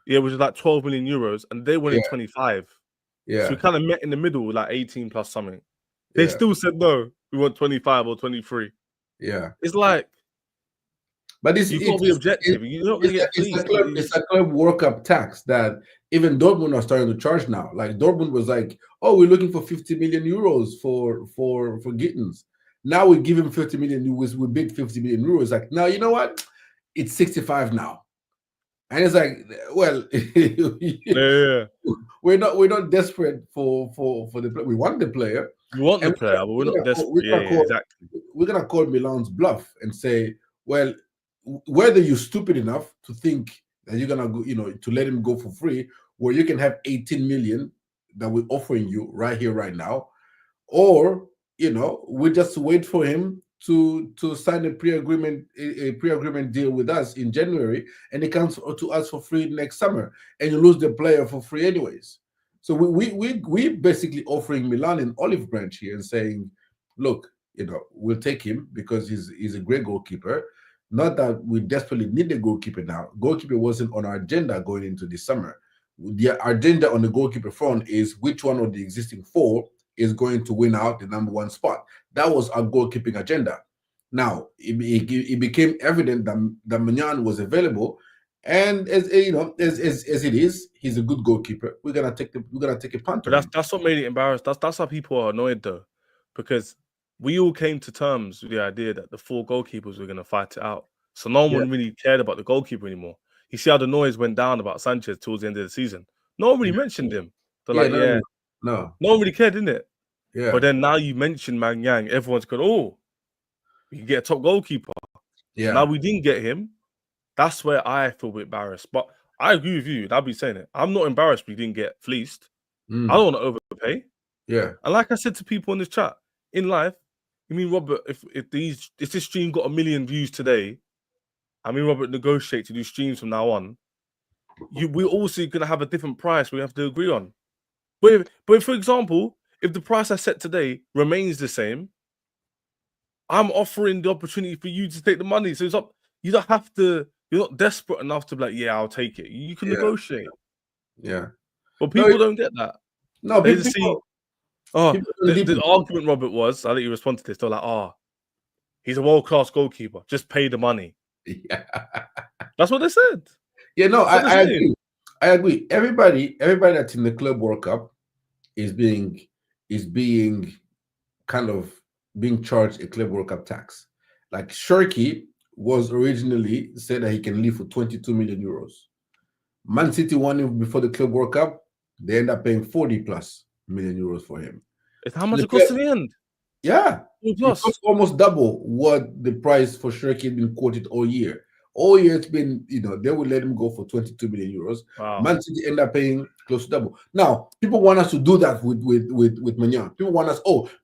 Yeah, which is 12 million euros, and they wanted 25. Yeah. So we kind of met in the middle, 18 plus something. They still said no, we want 25 or 23. Yeah. It's like, but you've got to be objective. You're not going to get fleeced. It's a club World Cup tax that even Dortmund are starting to charge now. Like Dortmund was like, oh, we're looking for 50 million euros for Gittens. Now we give him 50 million. We bid 50 million euros. Like, now you know what? It's 65 now. And it's like, well, we're not desperate for the player. We want the player. We want the player, but we're not desperate. Exactly. We're gonna call Milan's bluff and say, well, whether you're stupid enough to think that you're gonna go, to let him go for free, where you can have 18 million that we're offering you right here, right now, or we just wait for him to sign a pre-agreement deal with us in January, and he comes to us for free next summer, and you lose the player for free anyways. So we basically offering Milan an olive branch here and saying, look, we'll take him because he's a great goalkeeper. Not that we desperately need a goalkeeper now. Goalkeeper wasn't on our agenda going into this summer. The agenda on the goalkeeper front is which one of the existing 4 is going to win out the number 1 spot. That was our goalkeeping agenda. Now it became evident that Maignan was available, and as it is, he's a good goalkeeper. We're gonna take a punt. But that's what made it embarrassing. That's how people are annoyed though, because we all came to terms with the idea that the 4 goalkeepers were gonna fight it out. So no one really cared about the goalkeeper anymore. You see how the noise went down about Sanchez towards the end of the season. No one really mentioned him. They're no one really cared, didn't it? Yeah. But then now you mention Maignan, everyone's going, oh, we can get a top goalkeeper. Yeah. Now we didn't get him. That's where I feel a bit embarrassed. But I agree with you. I'll be saying it. I'm not embarrassed we didn't get fleeced. I don't want to overpay. Yeah. And like I said to people in this chat, in life, you mean, Robert, if this stream got 1 million views today, I mean, Robert, negotiate to do streams from now on, we're also gonna have a different price we have to agree on. But for example, if the price I set today remains the same, I'm offering the opportunity for you to take the money. So it's up. You don't have to. You're not desperate enough to be like, yeah, I'll take it. You can negotiate. Yeah. But people don't get that. No, They people, just see. people The argument, Robert, was, I'll let you respond to this. They're like, he's a world-class goalkeeper. Just pay the money. Yeah. That's what they said. Yeah, no, I agree. I agree. Everybody that's in the Club World Cup is being kind of being charged a Club World Cup tax. Like Shirky was originally said that he can leave for 22 million euros. Man City won him before the Club World Cup. They end up paying 40 plus million euros for him. It's how much it cost in the end. Yeah. It cost almost double what the price for Shirky had been quoted all year. All year it's been, they would let him go for 22 million euros. Wow. Man City end up paying close to double. Now, people want us to do that with Maignan. People want us,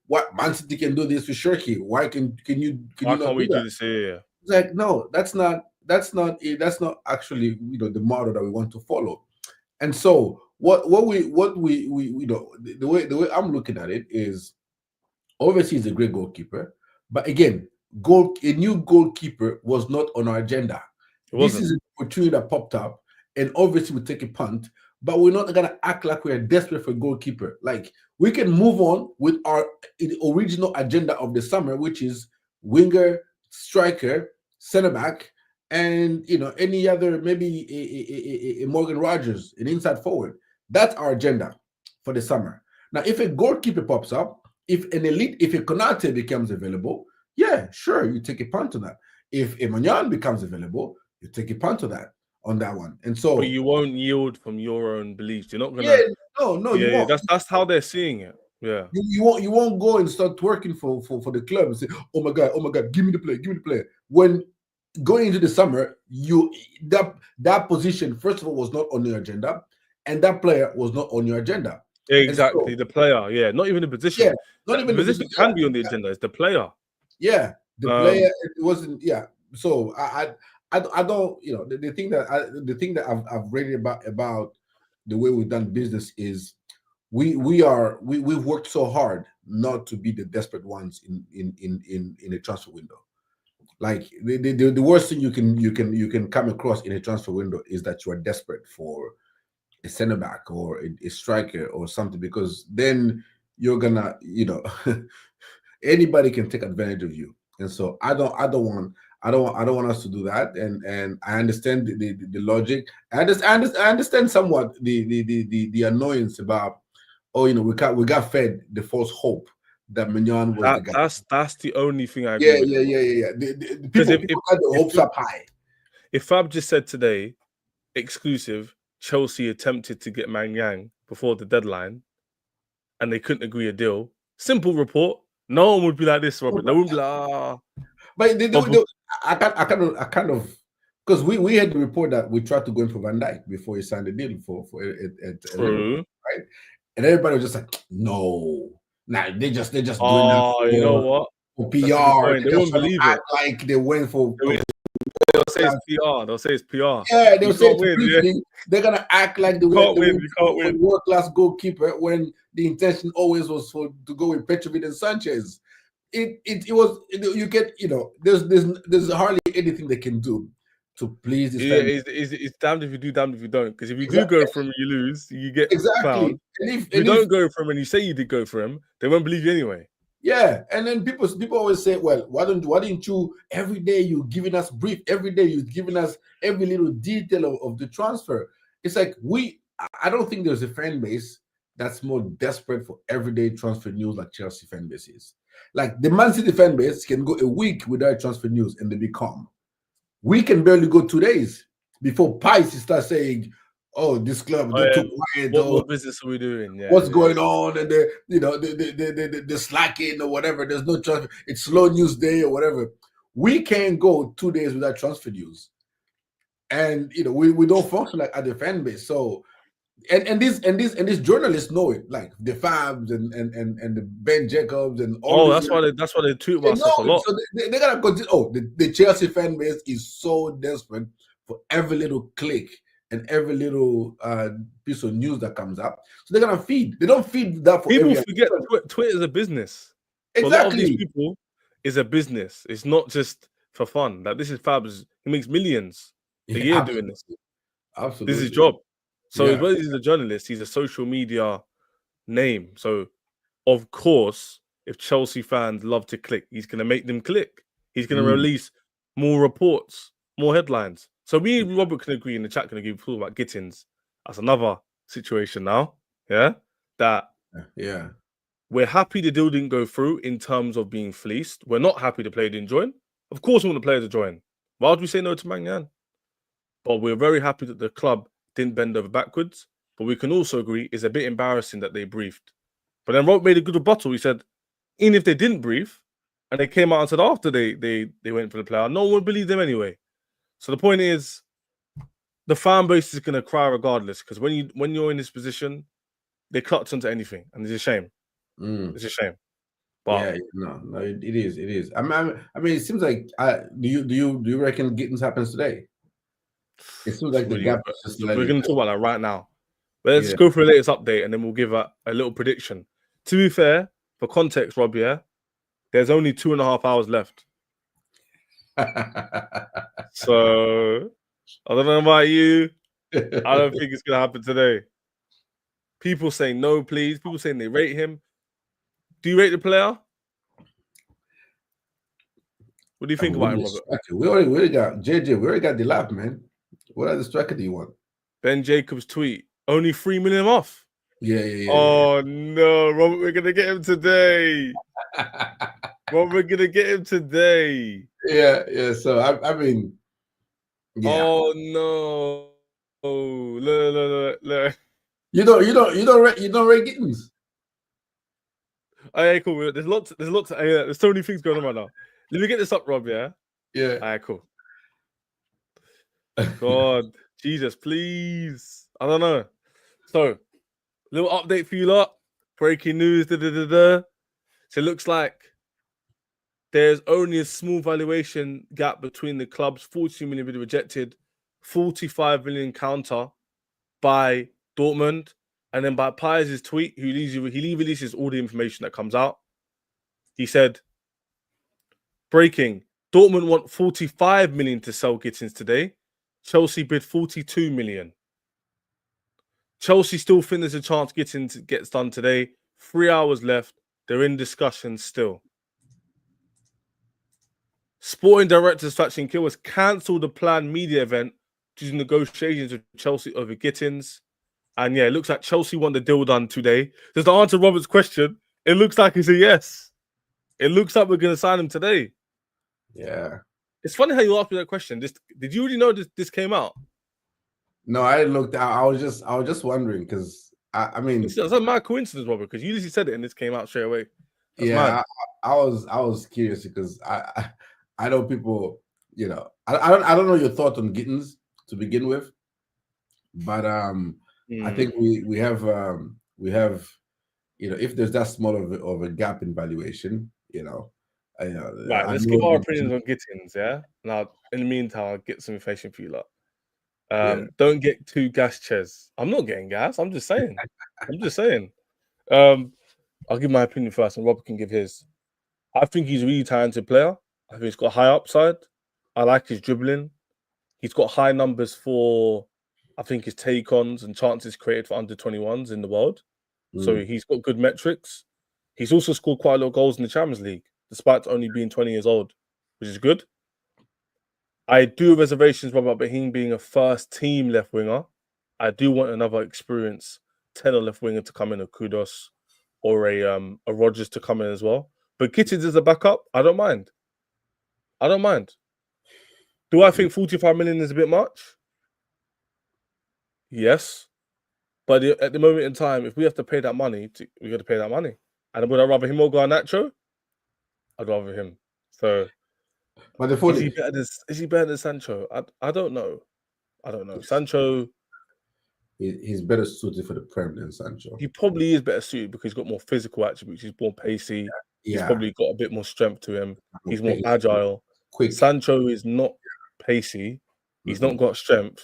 what Man City can do this with Shirky. Why can you Why not can't we do this here? It's like, no, that's not actually the model that we want to follow. And so what we the way I'm looking at it is, obviously he's a great goalkeeper, but again, a new goalkeeper was not on our agenda. This is an opportunity that popped up, and obviously we take a punt, but we're not gonna act like we are desperate for a goalkeeper. Like, we can move on with our original agenda of the summer, which is winger, striker, center back, and any other, maybe a Morgan Rogers, an inside forward. That's our agenda for the summer. Now, if a goalkeeper pops up, if a Konate becomes available, yeah, sure, you take a punt on that. If a Maignan becomes available, you take a punt on that one. And so, but you won't yield from your own beliefs. You're not gonna. Yeah, no, you won't. That's how they're seeing it. Yeah, you won't go and start twerking for the club and say, oh my god, give me the player. When going into the summer, that position, first of all, was not on your agenda, and that player was not on your agenda. Exactly, the player, not even the position. Yeah, not even the position can be on the agenda. It's the player. Yeah, the player. It wasn't. Yeah, so I don't. The thing that I've read about the way we've done business is we've worked so hard not to be the desperate ones in a transfer window. Like, the worst thing you can come across in a transfer window is that you are desperate for a center back or a striker or something, because then you're gonna, anybody can take advantage of you. And so I don't want us to do that. And I understand the logic. I understand somewhat the annoyance about, we got fed the false hope that Maignan was the guy. That's the only thing I agree with. Yeah. The people got the hopes up high. If Fab just said today, exclusive, Chelsea attempted to get Maignan before the deadline, and they couldn't agree a deal. Simple report. No one would be like this, Robert. They wouldn't be like, But I kind of, because we had the report that we tried to go in for Van Dijk before he signed the deal for True. right? And everybody was just like, no, they're just doing that. You know what? For PR. They won't believe it. Like they went for. They'll say it's PR. They'll say it's PR. Yeah, they'll say they're gonna act like they went for world-class goalkeeper when the intention always was to go with Petrovic and Sanchez. It was, you get, there's hardly anything they can do to please this family. It's damned if you do, damned if you don't. Because if you do go for him and you lose, you get found. And if you don't go for him and you say you did go for him, they won't believe you anyway. Yeah, and then people always say, well, why didn't you, every day you're giving us brief, every day you're giving us every little detail of the transfer. It's like, I don't think there's a fan base that's more desperate for everyday transfer news like Chelsea fan base is. Like, the Man City fan base can go a week without transfer news and they be calm. We can barely go 2 days before Pice starts saying, oh, this club, they're too quiet. What business are we doing? Yeah, what's going on? And they're slacking or whatever. There's no transfer. It's slow news day or whatever. We can't go 2 days without transfer news. And we don't function like other fan base. So and these journalists know it, like the Fabs and the Ben Jacobs and all. That's why they tweet about stuff a lot. So they gotta continue. The Chelsea fan base is so desperate for every little click and every little piece of news that comes up. So they're gonna feed. They don't feed that for People every forget Twitter is a business. For a lot of these exactly. people, it's a business. It's not just for fun. Like, this is Fab's. He makes millions a Yeah, year doing this. absolutely. This is his job. So Yeah. as well as he's a journalist, he's a social media name. So of course, if Chelsea fans love to click, he's going to make them click. He's going to release more reports, more headlines. So me and Robert can agree, in the chat can agree, talk about Gittens. That's another situation now. Yeah, that Yeah. we're happy the deal didn't go through in terms of being fleeced. We're not happy the player didn't join. Of course, we want the player to join. Why would we say no to Maignan? But we're very happy that the club didn't bend over backwards. But we can also agree it's a bit embarrassing that they briefed. But then Rob made a good rebuttal. He said, even if they didn't brief and they came out and said after they went for the player, no one would believe them anyway. So the point is, the fan base is going to cry regardless, because when you're in this position, they clutch onto anything, and it's a shame. It's a shame. But yeah, no, it is. I mean, it seems like do you reckon Gittens happens today? It seems like the really, gap is just we're going to talk about that right now. But let's yeah. go for the latest update, and then we'll give a little prediction. To be fair, for context, Rob, yeah, there's only 2.5 hours left. So I don't know about you. I don't think it's going to happen today. People saying no, please. People saying they rate him. Do you rate the player? What do you think about him, Robert? We already got JJ. We already got the lap, man. What other striker do you want? Ben Jacobs' tweet. Only 3 million off. Yeah. Oh, no. Robert, we're going to get him today. Robert, we're going to get him today. Yeah. So, I mean, yeah. Oh, no. Oh, look. You don't rate Gittens. All right, cool. There's so many things going on right now. Let me get this up, Rob, yeah? Yeah. All right, cool. God, Jesus, please. I don't know. So, little update for you lot. Breaking news. So it looks like there's only a small valuation gap between the club's 42 million bid rejected, 45 million counter by Dortmund, and then by Piers' tweet, he releases all the information that comes out. He said, breaking, Dortmund want 45 million to sell Gittens today. Chelsea bid 42 million. Chelsea still think there's a chance Gittens gets done today. 3 hours left. They're in discussion still. Sporting director Sachin Gill has cancelled the planned media event due to negotiations with Chelsea over Gittens. And yeah, it looks like Chelsea want the deal done today. Just to answer Robert's question, it looks like it's a yes. It looks like we're going to sign him today. Yeah. It's funny how you asked me that question. Did you already know this came out? No, I looked. I was just wondering because I mean, it's a mad coincidence, Robert, because you literally said it and this came out straight away. That's yeah, mad. I was curious because I know people. You know, I don't know your thoughts on Gittens to begin with, but I think we have if there's that small of a gap in valuation, right. Let's give our opinions on Gittens. Yeah. Now, in the meantime, I'll get some information for you lot. Don't get too gas, Ches. I'm not getting gas. I'm just saying. I'll give my opinion first, and Robert can give his. I think he's a really talented player. I think he's got high upside. I like his dribbling. He's got high numbers for, I think, his take-ons and chances created for under 21s in the world. So he's got good metrics. He's also scored quite a lot of goals in the Champions League, despite only being 20 years old, which is good. I do have reservations about him being a first-team left winger. I do want another experienced 10 left winger to come in, a Kudos or a Rodgers to come in as well. But Gittens as a backup, I don't mind. Do I think 45 million is a bit much? Yes. But at the moment in time, if we have to pay that money, we got to pay that money. And would I rather him or Garnacho? I'd rather him. So, but is he better than Sancho? I don't know. Sancho, he's better suited for the Prem than Sancho. He probably is better suited because he's got more physical attributes. He's more pacey. Yeah. He's probably got a bit more strength to him. He's more agile. Quick. Sancho is not pacey. He's not got strength.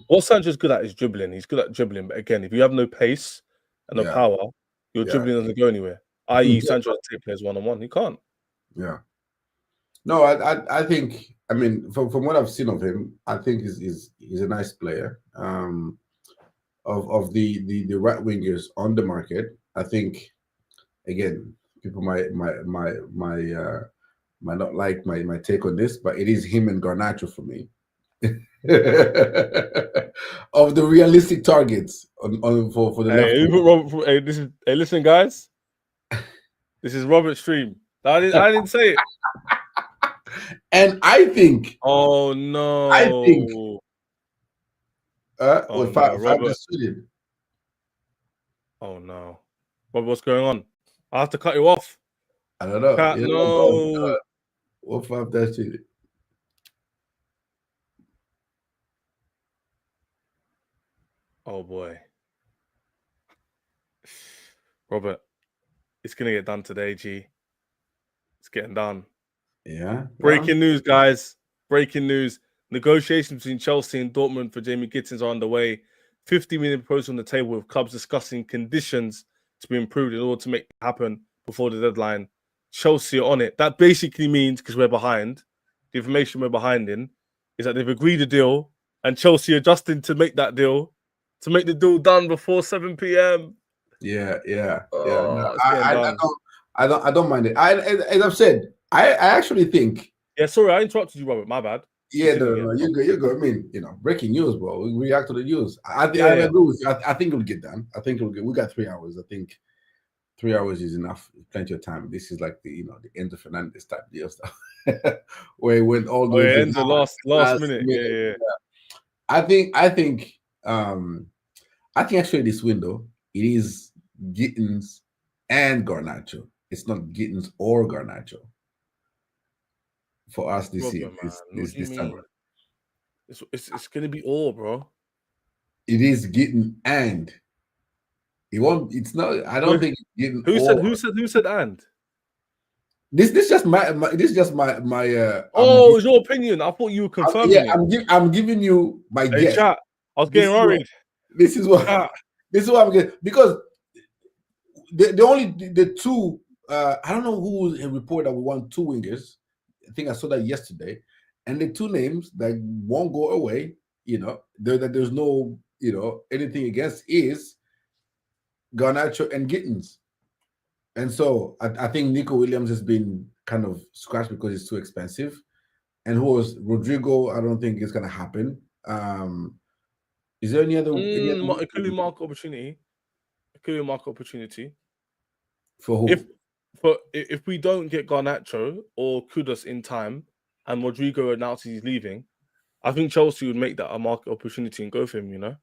What Sancho's good at is dribbling. He's good at dribbling, but again, if you have no pace and no power, your dribbling doesn't go anywhere. I.e., Sancho doesn't take players one-on-one. He can't. Yeah. No, I think. I mean, from what I've seen of him, I think he's a nice player. Of the right wingers on the market, I think. Again, people might not like my take on this, but it is him and Garnacho for me. Of the realistic targets for the left. Hey, listen, guys. This is Robert's stream. I didn't say it. And I think. Oh no! I think. Robert. Oh no! Robert, what's going on? I have to cut you off. I don't know. No. What 5 dash cheated? Oh boy, Robert, it's gonna get done today, G. It's getting done. Yeah. Breaking news, guys. Breaking news. Negotiations between Chelsea and Dortmund for Jamie Gittens are underway. 50 million proposal on the table with clubs discussing conditions to be improved in order to make it happen before the deadline. Chelsea are on it. That basically means, because we're behind, the information we're behind in is that they've agreed a deal and Chelsea are adjusting to make that deal, to make the deal done before 7 p.m. Yeah. Oh, no, I don't mind it. As I've said, I actually think. Yeah, sorry, I interrupted you, Robert. My bad. Yeah, no, you're good. I mean, breaking news, bro. We react to the news. I agree with you. I think it'll get done. I think it'll get. We got 3 hours. I think 3 hours is enough. Plenty of time. This is like the Enzo Fernandez type deal stuff, where it went all the way. Enzo last minute. Yeah. I think actually this window it is Gittens and Garnacho. It's not Gittens or Garnacho. For us this summer. It's gonna be all, bro. It is Gittens and it won't. It's not. I don't think it's Gittens. Who said and? This is just my. It's your opinion. I thought you were confirming. I'm giving you my guess. Chat. I was getting worried. This is what I'm getting, because the two. I don't know who reported that we want 2 wingers. I think I saw that yesterday, and the 2 names that won't go away. That there's no anything against is Garnacho and Gittens. And so I think Nico Williams has been kind of scratched because it's too expensive. And who was Rodrigo? I don't think it's going to happen. Is there any other? It could be market opportunity. For who? If we don't get Garnacho or Kudus in time, and Rodrigo announces he's leaving, I think Chelsea would make that a market opportunity and go for him.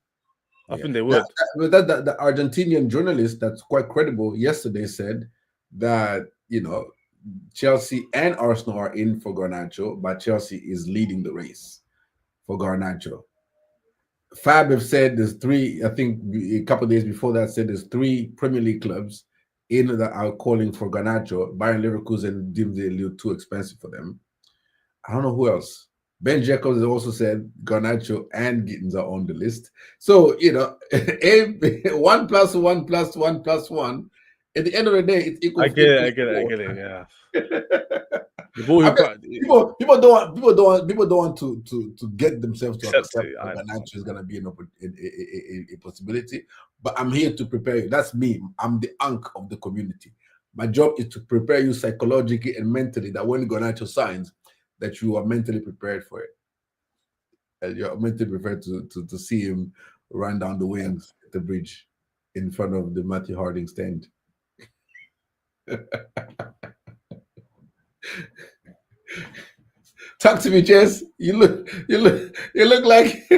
I think they would. The Argentinian journalist that's quite credible yesterday said that Chelsea and Arsenal are in for Garnacho, but Chelsea is leading the race for Garnacho. Fab have said there's 3. I think a couple of days before that said there's 3 Premier League clubs in that are calling for Garnacho. Bayern Leverkusen deemed it a little too expensive for them. I don't know who else. Ben Jacobs has also said Garnacho and Gittens are on the list. So, 1 + 1 + 1 + 1. At the end of the day, it's equal. I get it. Yeah. People don't want to get themselves to accept that Garnacho is going to be a possibility. But I'm here to prepare you. That's me. I'm the unk of the community. My job is to prepare you psychologically and mentally that when Garnacho signs, that you are mentally prepared for it. And you're mentally prepared to see him run down the wings at the bridge in front of the Matthew Harding stand. Talk to me, Jess. You look like.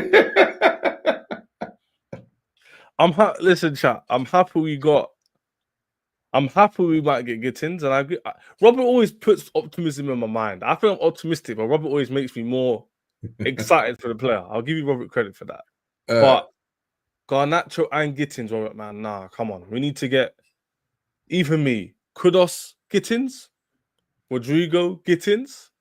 Listen, chat. I'm happy we might get Gittens, and I agree. Robert always puts optimism in my mind. I feel I'm optimistic, but Robert always makes me more excited for the player. I'll give you Robert credit for that. But Garnacho and Gittens, Robert, man, nah, come on. We need to get even me, Kudos Gittens, Rodrigo Gittens,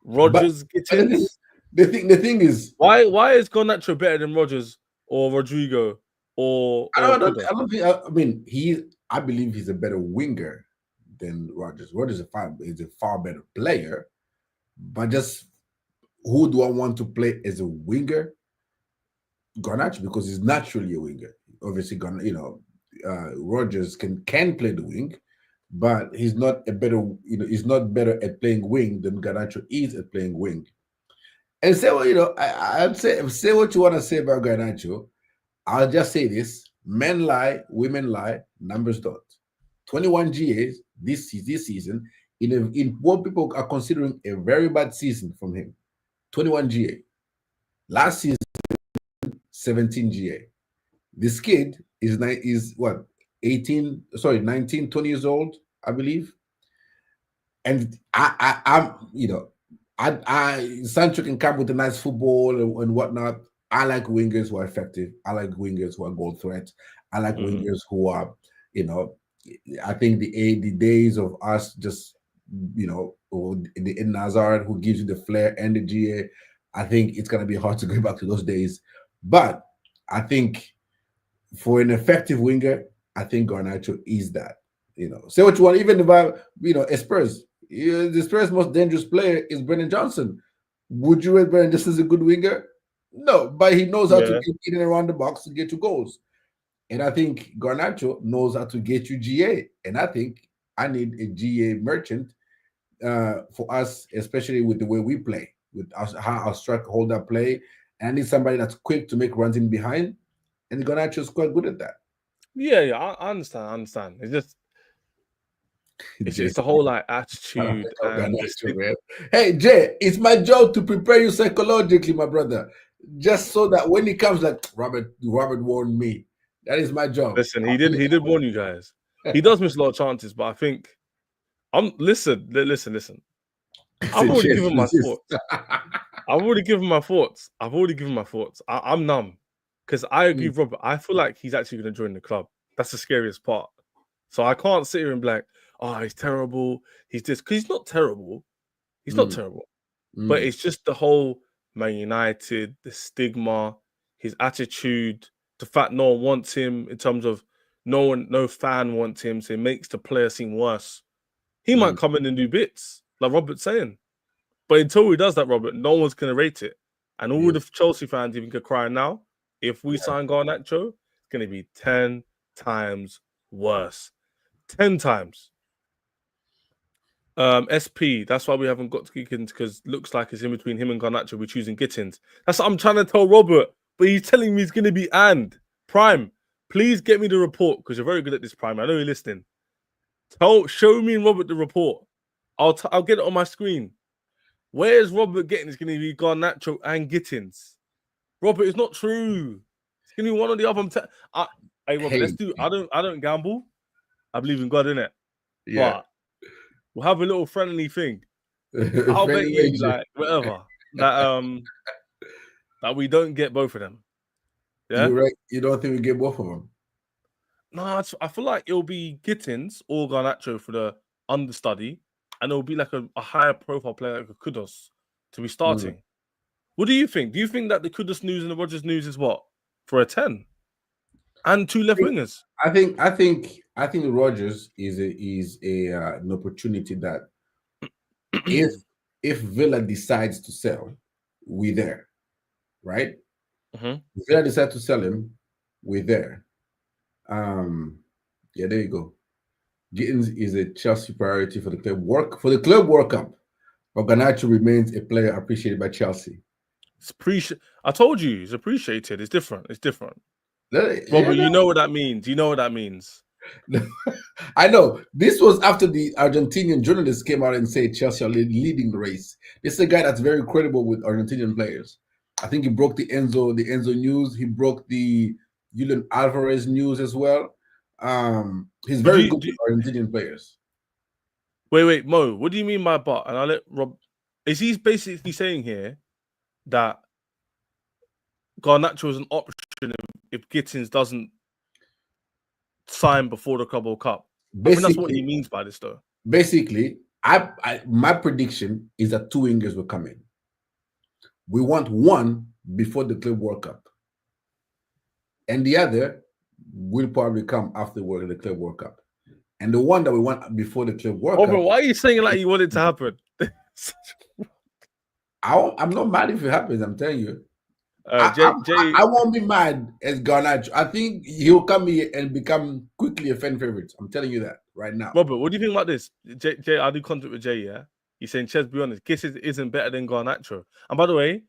Rogers Gittens. The thing is, Why is Garnacho better than Rogers or Rodrigo or Kudos? I don't think. I mean, I believe he's a better winger than Rogers. Rogers is a far better player, but just who do I want to play as a winger? Garnacho, because he's naturally a winger. Obviously, Rogers can play the wing, but he's not a better. He's not better at playing wing than Garnacho is at playing wing. And say, well, I'd say what you want to say about Garnacho. I'll just say this: men lie, women lie, numbers don't. 21 GAs this season in what people are considering a very bad season from him. 21 GA. Last season, 17 GA. This kid is what 18, sorry, 19, 20 years old, I believe. And Sancho can come with a nice football and whatnot. I like wingers who are effective. I like wingers who are goal threats. I like wingers who are, I think the days of us just, or the Eden Hazard who gives you the flair and the GA, I think it's gonna be hard to go back to those days. But I think for an effective winger, I think Garnacho is that. Say what you want. Even if Spurs, the Spurs' most dangerous player is Brennan Johnson. Would you rate Brennan Johnson as a good winger? No, but he knows how to get in and around the box and get you goals. And I think Garnacho knows how to get you GA. And I think I need a GA merchant for us, especially with the way we play, with how our striker hold up play. And I need somebody that's quick to make runs in behind. And Garnacho is quite good at that. Yeah, I understand. It's just it's the whole like attitude and hey Jay, it's my job to prepare you psychologically, my brother, just so that when he comes, like Robert warned me. That is my job. Listen, he did warn you guys. He does miss a lot of chances, but I think listen. I've already given my thoughts. I've already given my thoughts. I'm numb because I agree with Robert. I feel like he's actually going to join the club. That's the scariest part. So I can't sit here and be like, oh, he's terrible. He's this, because he's not terrible. He's not terrible. But it's just the whole Man United, the stigma, his attitude, the fact no one wants him in terms of no fan wants him, so it makes the player seem worse. He might come in and do bits, like Robert's saying. But until he does that, Robert, no one's going to rate it. And all the Chelsea fans even could cry now. If we sign Garnacho, it's going to be 10 times worse. 10 times. SP, that's why we haven't got to Gittens, because looks like it's in between him and Garnacho. We're choosing Gittens. That's what I'm trying to tell Robert, but he's telling me he's going to be Prime. Please get me the report, because you're very good at this, Prime. I know you're listening. Show me and Robert the report. I'll get it on my screen. Where's Robert getting? It's going to be Garnacho and Gittens. Robert, it's not true. It's going to be one or the other. Hey, Robert, let's do. I don't gamble. I believe in God, innit? Yeah. But we'll have a little friendly thing. I'll bet you, like, whatever, that we don't get both of them. Yeah? You don't think we get both of them? No, I feel like it'll be Gittens or Garnacho for the understudy, and it'll be like a higher profile player like a Kudos to be starting. What do you think? Do you think that the Kudos news and the Rogers news is what? For a 10? And two left wingers? I think Rogers is an opportunity that if Villa decides to sell, we're there, right? If Villa decide to sell him, we're there. Yeah, there you go. Gittens is a Chelsea priority for the club World Cup. But Garnacho remains a player appreciated by Chelsea. I told you, it's appreciated. It's different. Robert, you know what that means. You know what that means. I know. This was after the Argentinian journalists came out and said Chelsea are leading the race. This is a guy that's very credible with Argentinian players. I think he broke the Enzo news. He broke the Julian Alvarez news as well. He's very good with Argentinian players. Wait, Mo, what do you mean by but? And I'll let Rob. Is he basically saying here that Garnacho is an option if Gittens doesn't sign before the Club World Cup? I think that's what he means by this, though. Basically, my prediction is that two wingers will come in. We want one before the Club World Cup, and the other will probably come after the Club World Cup. And the one that we want before the Club World Cup. Bro, why are you saying like you want it to happen? I'm not mad if it happens. I'm telling you. Jay, I won't be mad as Garnacho. I think he'll come here and become quickly a fan favorite. I'm telling you that right now. Robert, what do you think about this? Jay, I do contact with Jay, yeah? He's saying, Ches, be honest, Gittens isn't better than Garnacho. And by the way,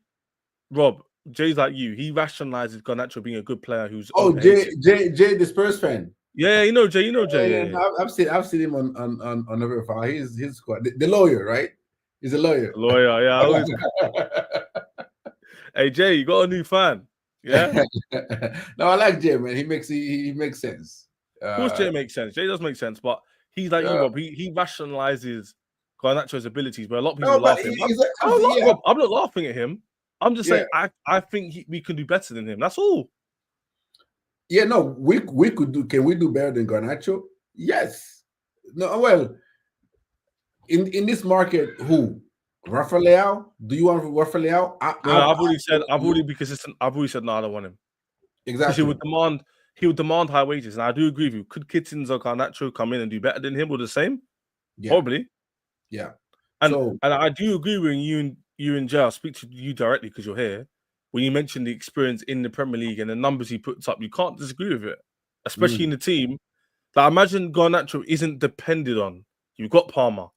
Rob, Jay's like you. He rationalizes Garnacho being a good player who's Jay, the Spurs fan. Yeah, you know Jay. Yeah. I've seen him on another file. He's squad. The lawyer, right? He's a lawyer. Lawyer, yeah. Hey Jay, you got a new fan, yeah? No, I like Jay, man. He makes sense. Of course, Jay makes sense. Jay does make sense, but he's like you, Rob. He rationalizes Garnacho's abilities, but a lot of people laugh at him. I'm not laughing at him. I'm just saying I think we can do better than him. That's all. Yeah, no, we could do. Can we do better than Garnacho? Yes. No, well, in this market, who? Rafael? Do you want Rafael? I've already said no, I don't want him. Exactly. He would demand high wages, and I do agree with you. Could Gittens or Garnacho come in and do better than him or the same? Yeah. Probably. Yeah. And I do agree with you and Jay. I'll speak to you directly because you're here. When you mentioned the experience in the Premier League and the numbers he puts up, you can't disagree with it, especially in the team. Like, imagine Garnacho isn't depended on. You've got Palmer,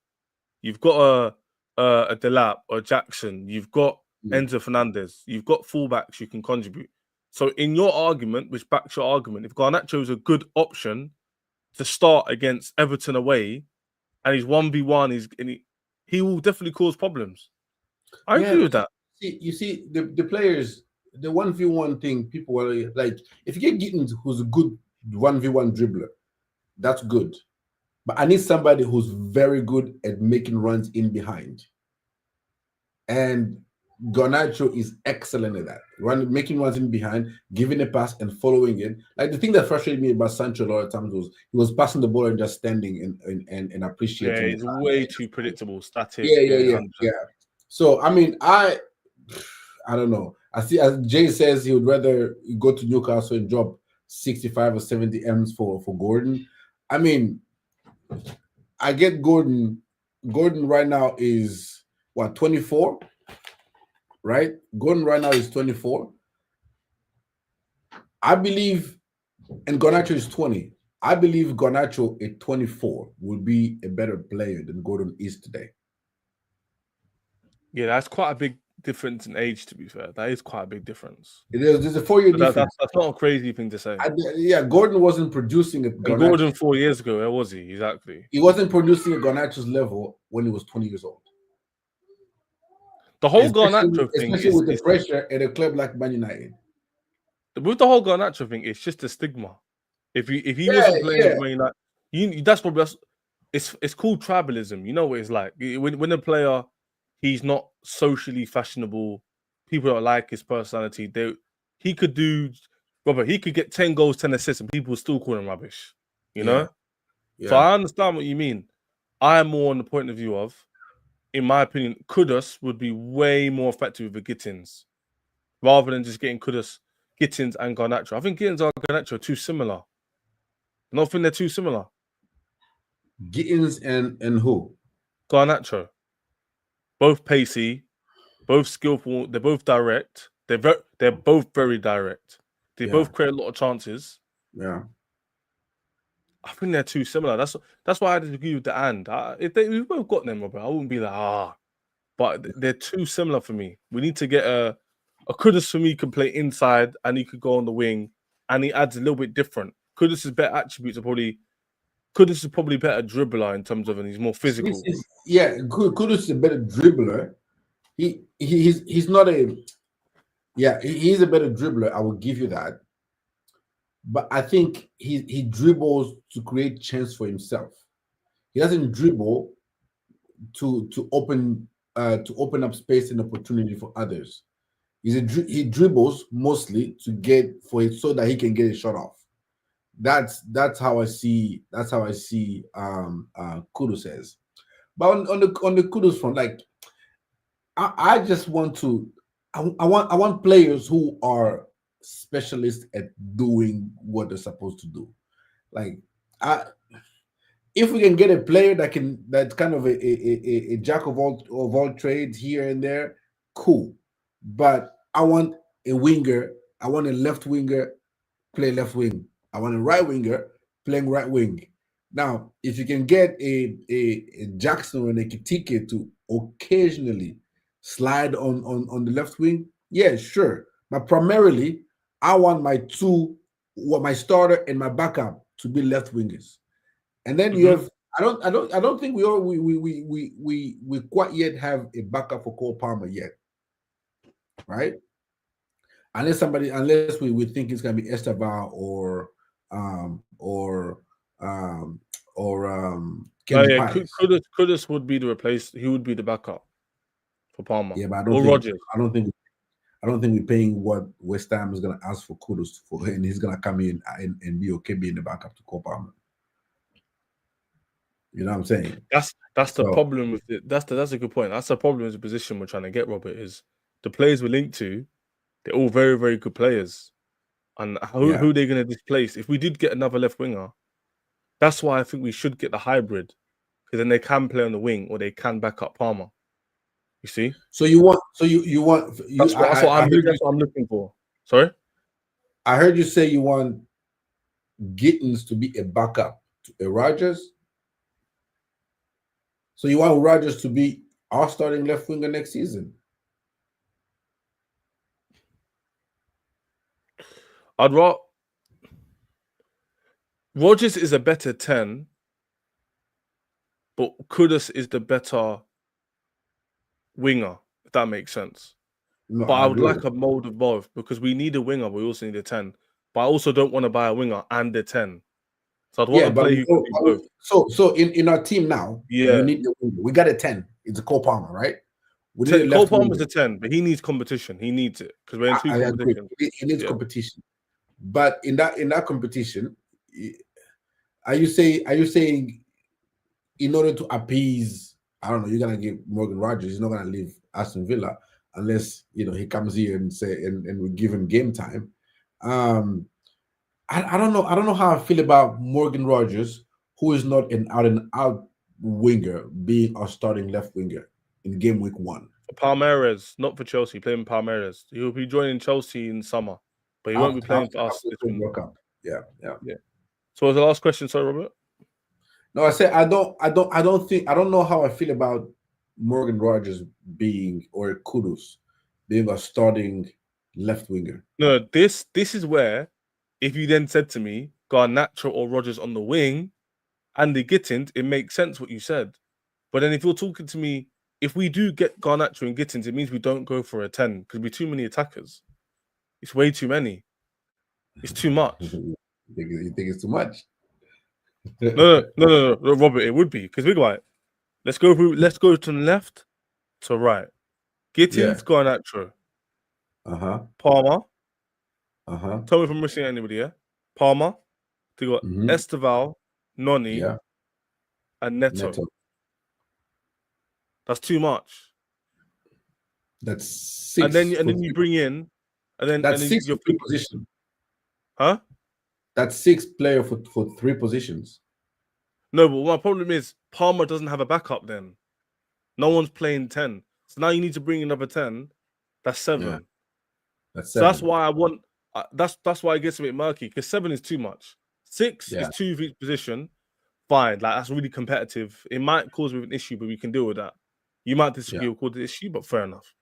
you've got a Delap or Jackson, you've got Enzo Fernandez, you've got fullbacks you can contribute. So in your argument, which backs your argument, if Garnacho is a good option to start against Everton away, and he's 1v1, he will definitely cause problems. I agree with that. You see, the players, the 1v1 thing, people are like, if you get Gittens, who's a good 1v1 dribbler, that's good. But I need somebody who's very good at making runs in behind. And Garnacho is excellent at that. Making runs in behind, giving a pass and following it. Like the thing that frustrated me about Sancho a lot of times was he was passing the ball and just standing and appreciating. Yeah, it's way too predictable, static. Yeah. So I mean, I don't know. I see, as Jay says, he would rather go to Newcastle and drop 65 or 70 M's for Gordon. I mean, I get Gordon. Gordon right now is what, 24? Right? Gordon right now is 24. I believe, and Garnacho is 20. I believe Garnacho at 24 will be a better player than Gordon is today. Yeah, that's quite a big difference in age, to be fair. That is quite a big difference. It is. There's a 4-year difference. That's not a crazy thing to say. Gordon wasn't producing at Garnacho. Gordon 4 years ago, where was he? Exactly. He wasn't producing at Garnacho's level when he was 20 years old. The whole Garnacho thing, especially with the pressure at a club like Man United. With the whole Garnacho thing, it's just a stigma. If he wasn't playing at Man United, that's probably it's called tribalism. You know what it's like when a player, he's not socially fashionable. People don't like his personality. He could get 10 goals, 10 assists, and people still call him rubbish. You know? Yeah. So I understand what you mean. I am more on the point of view of, in my opinion, Kudus would be way more effective with Gittens rather than just getting Kudus, Gittens, and Garnacho. I think Gittens and Garnacho are too similar. I don't think they're too similar. Gittens and who? Garnacho. Both pacey, both skillful. They're both direct. They're both very direct. They both create a lot of chances. Yeah. I think they're too similar. That's why I disagree with the and. If we've both got them, Robert, I wouldn't be like but they're too similar for me. We need to get a Kudus for me can play inside and he could go on the wing, and he adds a little bit different. Kudus' better attributes are probably Kudus is probably better dribbler in terms of, and he's more physical. Kudus is a better dribbler. He's not a he's a better dribbler. I will give you that. But I think he dribbles to create chance for himself. He doesn't dribble to open up space and opportunity for others. He dribbles mostly to get for it so that he can get a shot off. That's how I see Kudus as. But on the Kudus front, like I just want to I want players who are specialists at doing what they're supposed to do. Like, I, if we can get a player that's kind of a jack of all trades here and there, cool. But I want a winger. I want a left winger play left wing. I want a right winger playing right wing. Now, if you can get a Jackson or a Kitike to occasionally slide on the left wing, yeah, sure. But primarily, I want my starter and my backup to be left wingers. And then you have I don't think we quite yet have a backup for Cole Palmer yet, right? Unless we think it's gonna be Esteval Oh Kenji yeah, Pius. Kudus would be the replace. He would be the backup for Palmer. Yeah, but or Rodgers. I don't think we're paying what West Ham is gonna ask for Kudus for, and he's gonna come in and be okay being the backup to Cole Palmer. You know what I'm saying? That's the problem with it. That's a good point. That's the problem with the position we're trying to get, Robert, is the players we're linked to, they're all very, very good players. And who are they going to displace? If we did get another left winger, that's why I think we should get the hybrid, because then they can play on the wing or they can back up Palmer. You see? So you want that's what I'm looking for. Sorry? I heard you say you want Gittens to be a backup to a Rodgers. So you want Rodgers to be our starting left winger next season? I'd rather Rodgers is a better 10, but Kudus is the better winger, if that makes sense. No, but I would like a mold of both, because we need a winger, but we also need a 10. But I also don't want to buy a winger and a 10. So I'd want to play who can do both. So in our team now, we need the winger. We got a 10. It's a Cole Palmer, right? Cole Palmer's a 10, but he needs competition. He needs it, because we're in two competitions. He needs competition. But in that competition, are you saying in order to appease, I don't know, you're gonna give Morgan Rodgers, he's not gonna leave Aston Villa unless he comes here and we give him game time. I don't know how I feel about Morgan Rodgers, who is not an out winger, being our starting left winger in game week 1. For Palmeiras, not for Chelsea, playing Palmeiras. He'll be joining Chelsea in summer, but he won't be playing for us. Yeah. So was the last question, sorry, Robert? No, I said I don't know how I feel about Morgan Rodgers being, or Kudus being, a starting left winger. No, this is where, if you then said to me, Garnacho or Rodgers on the wing and the Gittens, it makes sense what you said. But then if you're talking to me, if we do get Garnacho and Gittens, it means we don't go for a 10, because we're too many attackers. It's way too many. It's too much. You think it's too much? No, Robert, it would be, because we're like, let's go to the left to right. Gittens, Garnacho. Palmer. Tell me if I'm missing anybody, yeah? Palmer. They got Esteval, Noni, and Neto. That's too much. That's 6. And then you bring in, that's 6 for 3 positions. Huh? That's 6 players for 3 positions. No, but my problem is Palmer doesn't have a backup then. No one's playing 10. So now you need to bring another 10. That's 7. Yeah. That's 7. So that's why I want. That's why it gets a bit murky, because 7 is too much. 6 is 2 for each position. Fine, like that's really competitive. It might cause an issue, but we can deal with that. You might disagree with the issue, but fair enough.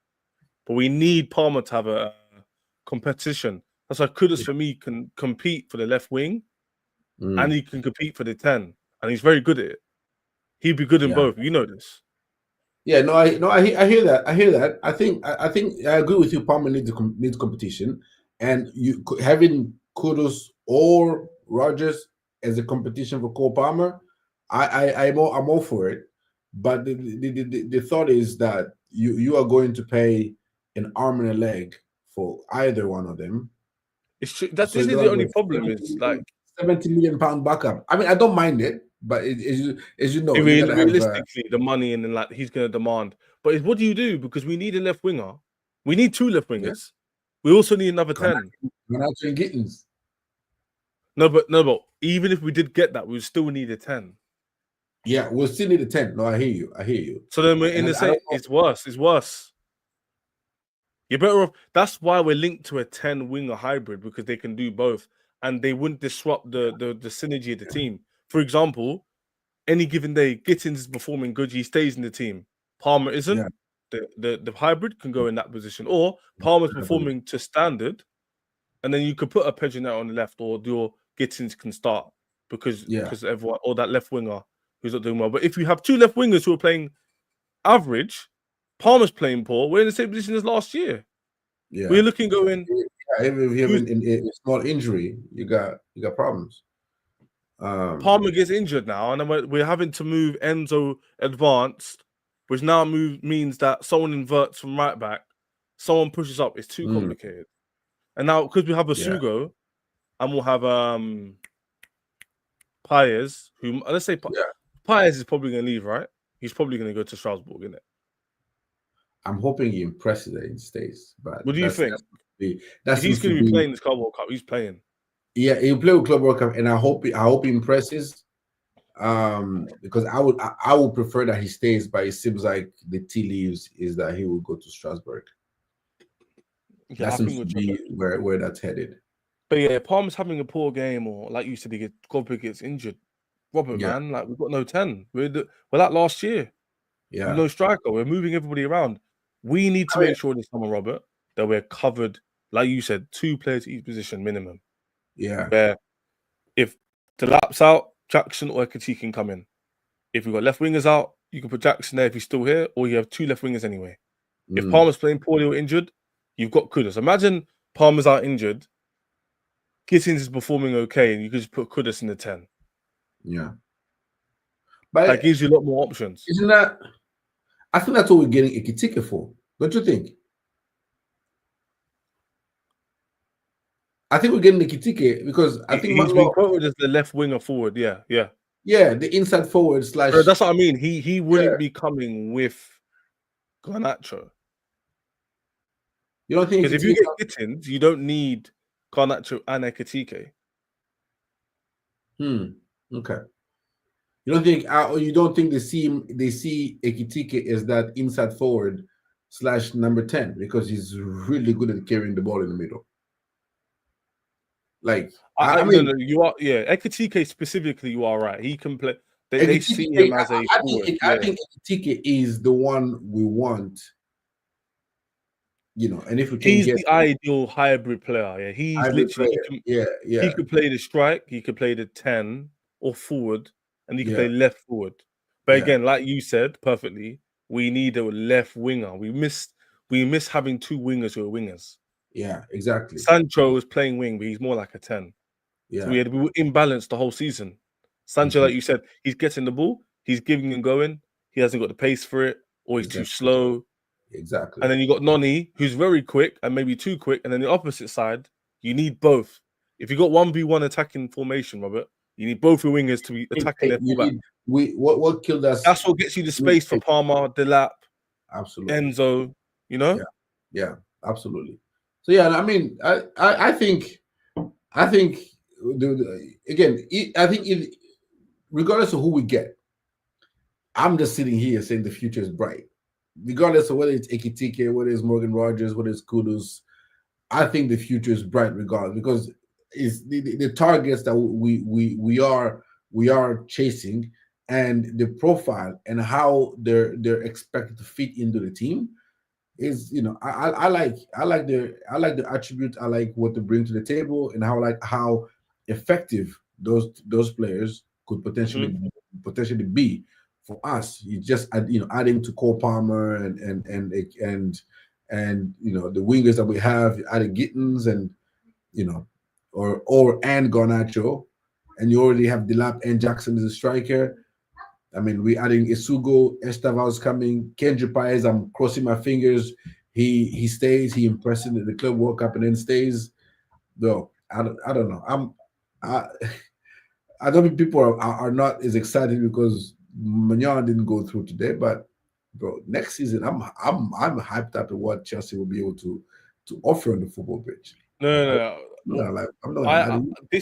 But we need Palmer to have a competition. That's why Kudus for me can compete for the left wing, and he can compete for the 10, and he's very good at it. He'd be good in both. You know this. Yeah, I hear that. I think I agree with you. Palmer needs competition, and you having Kudus or Rodgers as a competition for Cole Palmer, I'm all for it. But the thought is that you are going to pay an arm and a leg for either one of them. It's true. This is the only problem. Is like £70 million backup. I mean, I don't mind it, but as you know, realistically, the money, and then like he's going to demand. But what do you do? Because we need a left winger, We need 2 left wingers. We also need another 10. Garnacho and Gittens. No, but even if we did get that, we would still need a 10. Yeah, we'll still need a 10. No, I hear you. So then we're in the same. It's worse. You're better off. That's why we're linked to a 10 winger hybrid, because they can do both, and they wouldn't disrupt the synergy of the team. For example, any given day, Gittens is performing good, he stays in the team. Palmer isn't. Yeah. The hybrid can go in that position, or Palmer's performing to standard, and then you could put a Pedronet on the left, or your Gittens can start because everyone, or that left winger who's not doing well. But if you have 2 left wingers who are playing average, Palmer's playing poor, we're in the same position as last year. Yeah, we're looking going. Yeah, if you have a small injury, you got problems. Palmer gets injured now, and then we're having to move Enzo advanced, which now means that someone inverts from right back, someone pushes up. It's too complicated. And now because we have a Sugo, and we'll have Paez, who let's say Paez is probably going to leave, right? He's probably going to go to Strasbourg, isn't it? I'm hoping he impresses and stays. But what do you think? He's going to be playing this Club World Cup. He's playing. Yeah, he'll play with Club World Cup, and I hope he impresses. Because I would prefer that he stays, but it seems like the tea leaves is that he will go to Strasbourg. Yeah, that seems to be where that's headed. But yeah, Palmer's having a poor game, or like you said, Godfrey gets injured. Robert, man, like we've got no 10. We're that last year. Yeah, no striker. We're moving everybody around. We need to make sure this summer, Robert, that we're covered. Like you said, 2 players each position minimum. Yeah. Where if the lap's out, Jackson or Ekiti can come in. If we've got left wingers out, you can put Jackson there if he's still here, or you have 2 left wingers anyway. If Palmer's playing poorly or injured, you've got Kudus. Imagine Palmer's out injured, Gittens is performing okay, and you could just put Kudus in the 10. Yeah. But that gives you a lot more options. Isn't that? I think that's what we're getting Ekitike for. Don't you think? I think we're getting Ekitike because I think he's been quoted as the left winger forward. Yeah. Yeah, the inside forward / That's what I mean. He wouldn't be coming with Garnacho. You don't think? Because if you get Gittens, you don't need Garnacho and Ekitike. Okay. You don't think they see Ekitike as that inside forward / number 10 because he's really good at carrying the ball in the middle. Like I mean, no, you are Ekitike specifically, you are right. He can play. They see him as a forward. I think Ekitike is the one we want. And if we can he's the ideal hybrid player. Yeah, he's literally he could play the strike, he could play the 10 or forward, and he could play left forward. But again, like you said perfectly, we need a left winger. We miss having 2 wingers who are wingers. Yeah, exactly. Sancho is playing wing, but he's more like a 10. Yeah, so we were imbalanced the whole season. Sancho, like you said, he's getting the ball, he's giving and going. He hasn't got the pace for it, or he's too slow. Exactly. And then you got Noni, who's very quick and maybe too quick. And then the opposite side, you need both. If you got 1v1 attacking formation, Robert, you need both your wingers to be attacking their fullback. What killed us? That's what gets you the space for Palmer, Delap, absolutely, Enzo. Yeah, absolutely. So yeah, I mean, I think regardless of who we get, I'm just sitting here saying the future is bright. Regardless of whether it's Ekitike, whether it's Morgan Rogers, whether it's Kudus, I think the future is bright regardless because it's the targets that we are chasing and the profile and how they're expected to fit into the team is I like the attribute. I like what they bring to the table and how effective those players could potentially be for us. You just adding to Cole Palmer and the wingers that we have, adding Gittens and and Garnacho, and you already have Delap and Jackson as a striker. I mean, we're adding Isugo, Estaval's coming, Kendrick Paez. I'm crossing my fingers. He stays. He impresses in the Club World Cup and then stays. Though I don't know. I don't think people are not as excited because Maignan didn't go through today, but bro, next season I'm hyped up at what Chelsea will be able to offer on the football pitch. No. I'm not gonna lie to you.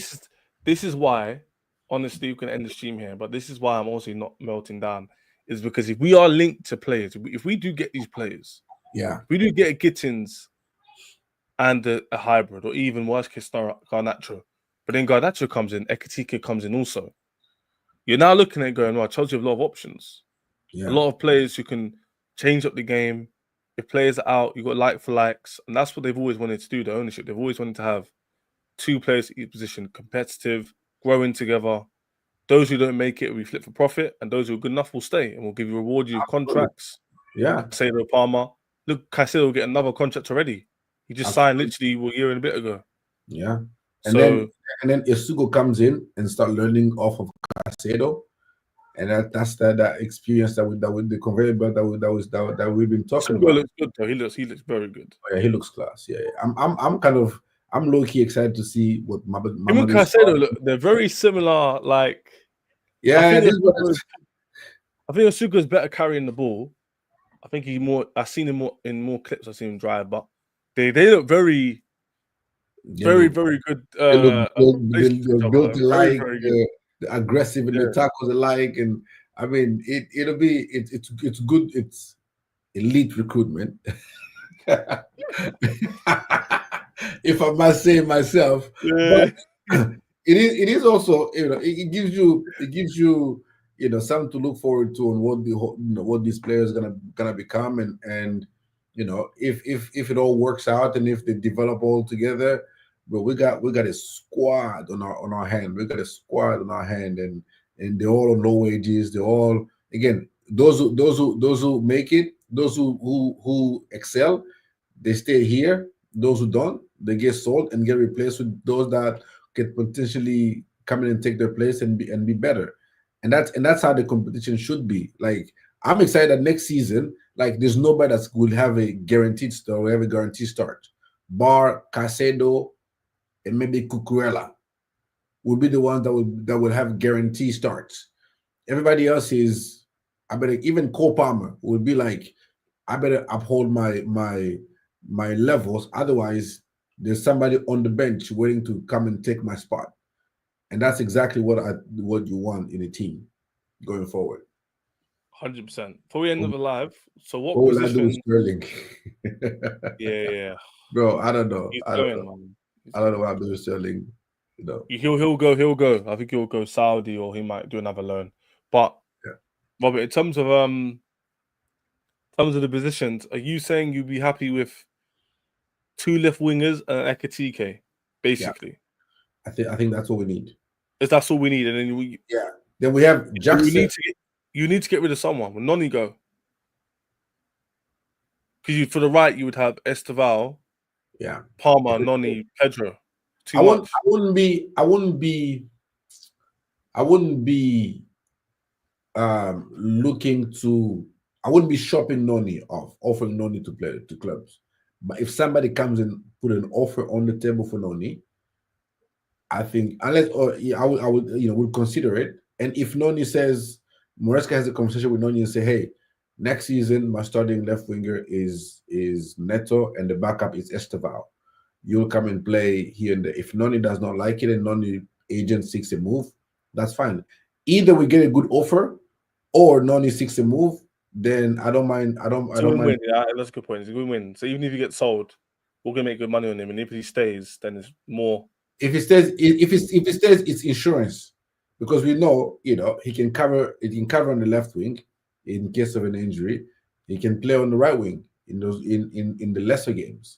This is why, honestly, we can end the stream here. But this is why I'm also not melting down, is because if we are linked to players, if we do get these players, Yeah, if we do get a Gittens and a hybrid, or even worst case scenario, Garnacho, but then Garnacho comes in, Ekitike comes in also. You're now looking at going, well, Chelsea have a lot of options, yeah. a lot of players who can change up the game. If players are out, you've got like for likes, and that's what they've always wanted to do. The ownership, they've always wanted to have two players at each position, competitive, growing together. Those who don't make it, we flip for profit, and those who are good enough will stay, and we'll reward you with contracts. Yeah. Caicedo, Palmer. Look, Caicedo will get another contract already. He just signed literally a year and a bit ago. Yeah. And then Isugo comes in and start learning off of Caicedo. And that's that experience that with the conveyor belt that we've been talking about. Looks good though. He looks very good. Oh, yeah, he looks class. Yeah. I'm low key excited to see what Mamadou. Him and Caicedo look, they're very similar. Like, yeah, I think Asuka's better carrying the ball. I think I've seen him more in more clips. I've seen him drive, but they look very good. They're built alike, very good. the aggressive and the tackles alike, and I mean it's good. It's elite recruitment. If I must say myself, but it is also, it gives you something to look forward to on what these players are gonna become, and if it all works out and if they develop all together, but we got a squad on our hand. We got a squad on our hand, and they're all on low wages. They're all, again, those who make it, those who excel, they stay here. Those who don't, they get sold and get replaced with those that could potentially come in and take their place and be better. And that's how the competition should be. Like, I'm excited that next season, like, there's nobody that will have a guaranteed start or have a guaranteed start. Bar Caicedo and maybe Cucurella will be the ones that will have guaranteed starts. Everybody else is, I better, even Cole Palmer will be like, I better uphold my levels. Otherwise, there's somebody on the bench waiting to come and take my spot. And that's exactly what you want in a team going forward. 100%. Before we end the live, so what will position? I do with Sterling? yeah. Bro, I don't know. I don't know what I'm doing with Sterling. He'll go. I think he'll go Saudi, or he might do another loan. But Robert, in terms of the positions, are you saying you'd be happy with two left wingers and an Ekitike, basically? Yeah. I think that's what we need. That's all we need, and then then we have Jackson. You need to get rid of someone. When Noni go, because for the right you would have Esteval, Palmer, Noni, Pedro. I wouldn't be looking to. I wouldn't be shopping Noni off, offering Noni to play to clubs. But if somebody comes and put an offer on the table for Noni, I think I would would consider it. And if Noni says, Moresca has a conversation with Noni and say, hey, next season my starting left winger is Neto and the backup is Esteval. You'll come and play here and there. If Noni does not like it and Noni agent seeks a move, that's fine. Either we get a good offer or Noni seeks a move, then I don't mind. I don't mind. Yeah, that's a good point. It's a win-win. So even if he gets sold, we're gonna make good money on him, and if he stays, then it's more. If he stays, it's insurance, because we know he can cover. It can cover on the left wing in case of an injury. He can play on the right wing in the lesser games.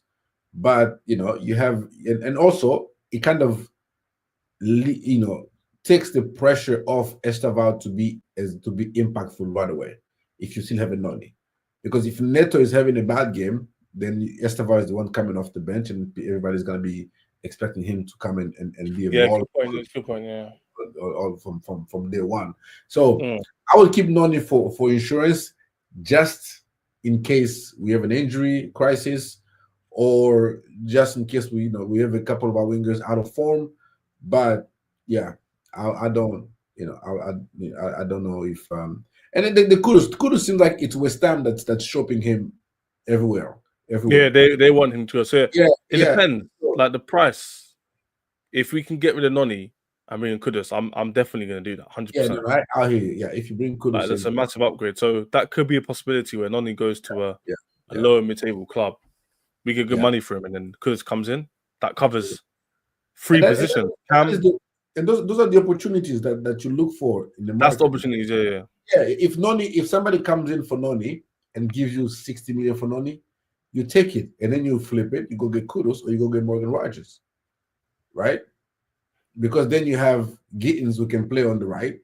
But you have, and also it kind of takes the pressure off Esteval to be impactful right away if you still have a Noni. Because if Neto is having a bad game, then Esteval is the one coming off the bench, and everybody's going to be expecting him to come in and be a ball. Good point. All from day one. So I will keep Noni for insurance, just in case we have an injury crisis, or just in case we have a couple of our wingers out of form. But yeah, I don't know if And then the Kudus seems like it's West Ham that's shopping him everywhere. Yeah, they want him to go. So it depends. Like the price. If we can get rid of Noni and bring in Kudus, I'm definitely going to do that. 100%. Yeah, no, I hear you. Yeah, if you bring Kudus, like, that's a massive upgrade. So that could be a possibility where Noni goes to a lower mid-table club. We get good money for him, and then Kudus comes in. That covers 3 positions. And those are the opportunities that you look for in the market. That's the opportunities, yeah. If somebody comes in for Noni and gives you 60 million for Noni, you take it and then you flip it. You go get Kudus or you go get Morgan Rogers, right? Because then you have Gittens who can play on the right,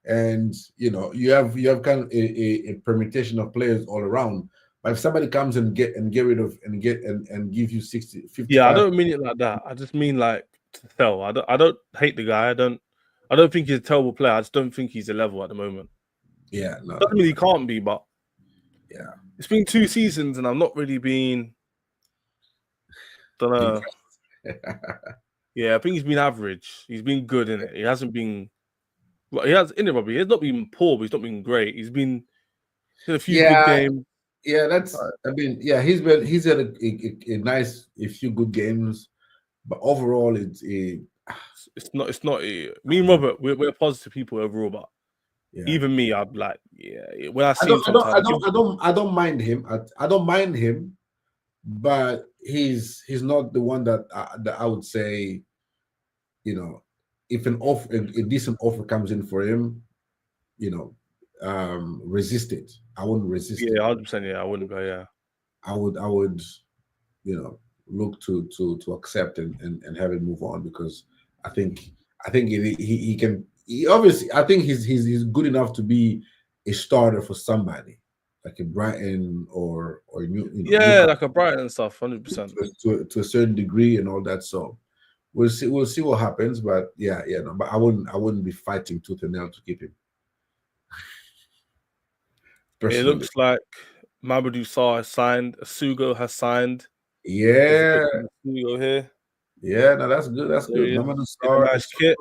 and you have kind of a permutation of players all around. But if somebody comes and get rid of and give you 60, 55, yeah, I don't mean it like that. I just mean like to sell. I don't hate the guy. I don't think he's a terrible player. I just don't think he's a level at the moment. Yeah, no, doesn't mean he can't be, but yeah, it's been 2 seasons and I'm not really been. Don't know. Yeah, I think he's been average. He's been good in it. He hasn't been. Well, he has in it, Robbie. He's not been poor, but he's not been great. He's been in a few good games. Yeah, that's. I mean, yeah, he's had a nice few good games, but overall, it's not. Me and Robert, we're positive people overall, but even me, I'm like, when I see him sometimes, I don't mind him. I don't mind him, but he's not the one that I would say, if a decent offer comes in for him, resist it. I wouldn't resist it. 100%. Yeah, I wouldn't go. Yeah, I would, look to accept and have it move on, because I think he can. Obviously, I think he's good enough to be a starter for somebody like a Brighton or like a Brighton and stuff. 100% to a certain degree and all that. So we'll see what happens. But but I wouldn't be fighting tooth and nail to keep him. Personally. It looks like Mamadou Sarr has signed. Asugo has signed. Yeah, Asugo here. Yeah, no, that's good. That's good. Mamadou Sarr, nice kit.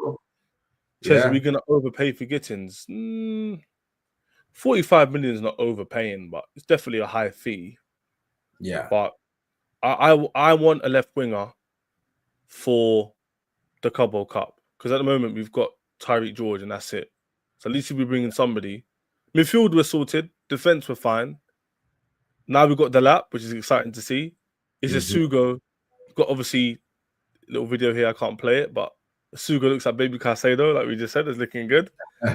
Ches, are we gonna overpay for Gittens? 45 million is not overpaying, but it's definitely a high fee. Yeah, but I want a left winger for the Club World Cup, because at the moment we've got Tyreek George and that's it. So at least if we bring in somebody, midfield we're sorted, defense we're fine. Now we've got the lap, which is exciting to see. Is Asugo? We've got obviously a little video here. I can't play it, but Asugo looks like baby Caicedo, like we just said, is looking good.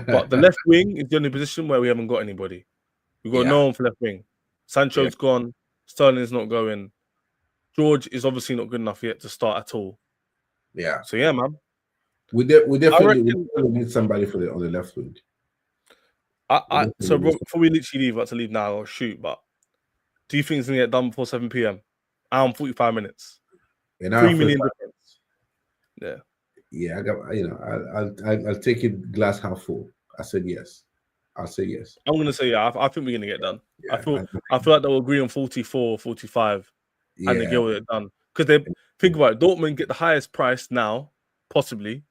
But the left wing is the only position where we haven't got anybody. We've got no one for left wing. Sancho's gone. Sterling's not going. George is obviously not good enough yet to start at all. Yeah. So yeah, man. We definitely need somebody on the left wing. So before we literally leave, to leave now or shoot, but do you think it's gonna get done before 7 p.m? Hour and 45 minutes. 3 million difference. Yeah. Yeah, I got I'll take it glass half full. I said yes. I'll say yes. I'm gonna say I think we're gonna get done. Yeah, I feel like they'll agree on 44, 45, and they get it done. Because they think about it, Dortmund get the highest price now, possibly,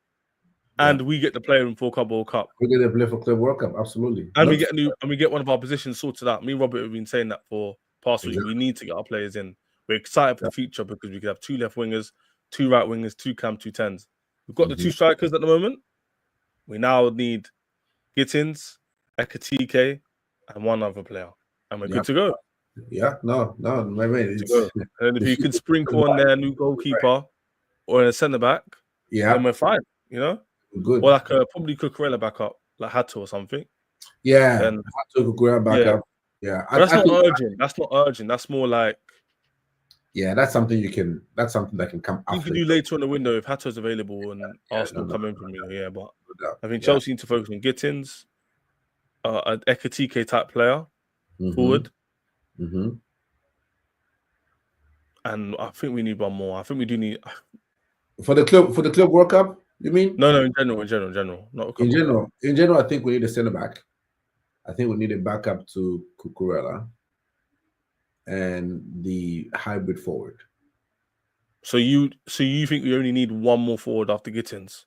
and we get the player in for Club World Cup. We get the player for Club World Cup, absolutely. And we get one of our positions sorted out. Me and Robert have been saying that for past week. We need to get our players in. We're excited for the future because we could have 2 left wingers, 2 right wingers, 2 cam, 2 10s. We've got the 2 strikers at the moment. We now need Gittens, Ekatike, and 1 other player, and we're good to go. Yeah, no, my man. And if you could sprinkle on there a new goalkeeper or a centre back, then we're fine. Good. Or like probably Cucurella back up, like Hato or something. Yeah, and Hato Cucurella back up. Yeah, that's not urgent. That's not urgent. That's more like. Yeah, that's something That's something that can come after. You can do later in the window if Hato's available and Arsenal come in from you. Yeah, but I think Chelsea need to focus on Gittens, an Ekatike type player forward. And I think we need one more. I think we do need for the club World Cup. You mean? No, in general, not in general. I think we need a centre back. I think we need a backup to Cucurella and the hybrid forward. So you think we only need one more forward after Gittens?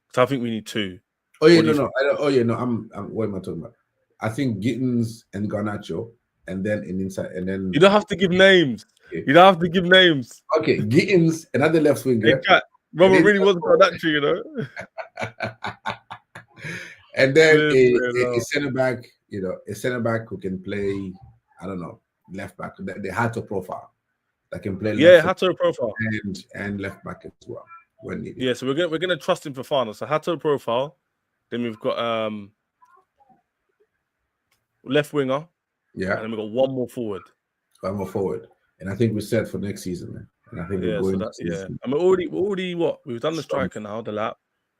Because I think we need 2. Oh yeah, no. I'm. What am I talking about? I think Gittens and Garnacho, and then in inside, and then You don't have to give names. Okay. You don't have to give names. Okay, Gittens, another left Hey, winger, Kat, Robert really wasn't got that true, you know. and then Flipping a hell. center back, a center back who can play, I don't know, left back. They had to profile that can play Yeah, left Hato profile. and left back as well when needed. Yeah, so we're gonna trust him for Fana. So Hato profile. Then we've got left winger. Yeah, And then we've got one more forward. one more forward, and I think we're set for next season, man. And I think we're Yeah, going. so that and we're already what? We've done the striker now, the lap.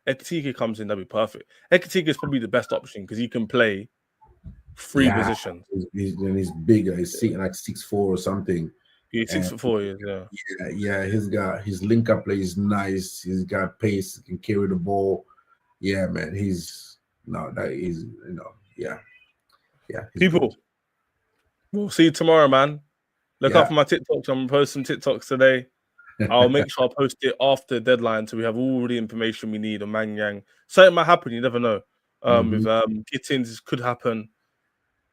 Ekitike comes in, that'd be perfect. Ekitike is probably the best option because he can play three positions. He's bigger. He's like 6'4" or something. He's 6'4", Yeah. His link up play is nice. He's got pace. He can carry the ball. Yeah, man. Yeah. People, good. we'll see you tomorrow, man. Look Yeah. out for my TikToks. I'm gonna post some TikToks today. I'll make sure I post it after the deadline so we have all the information we need on Maignan. Something might happen, you never know. With Gittens, could happen.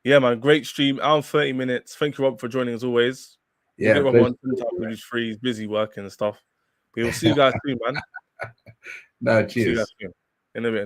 Yeah, man, great stream. Hour and 30 minutes. Thank you, Rob, for joining as always. We'll get Rob on sometime when he's free. He's busy working and stuff. But we'll see you guys soon, man. No, See you cheers. guys soon. In a bit.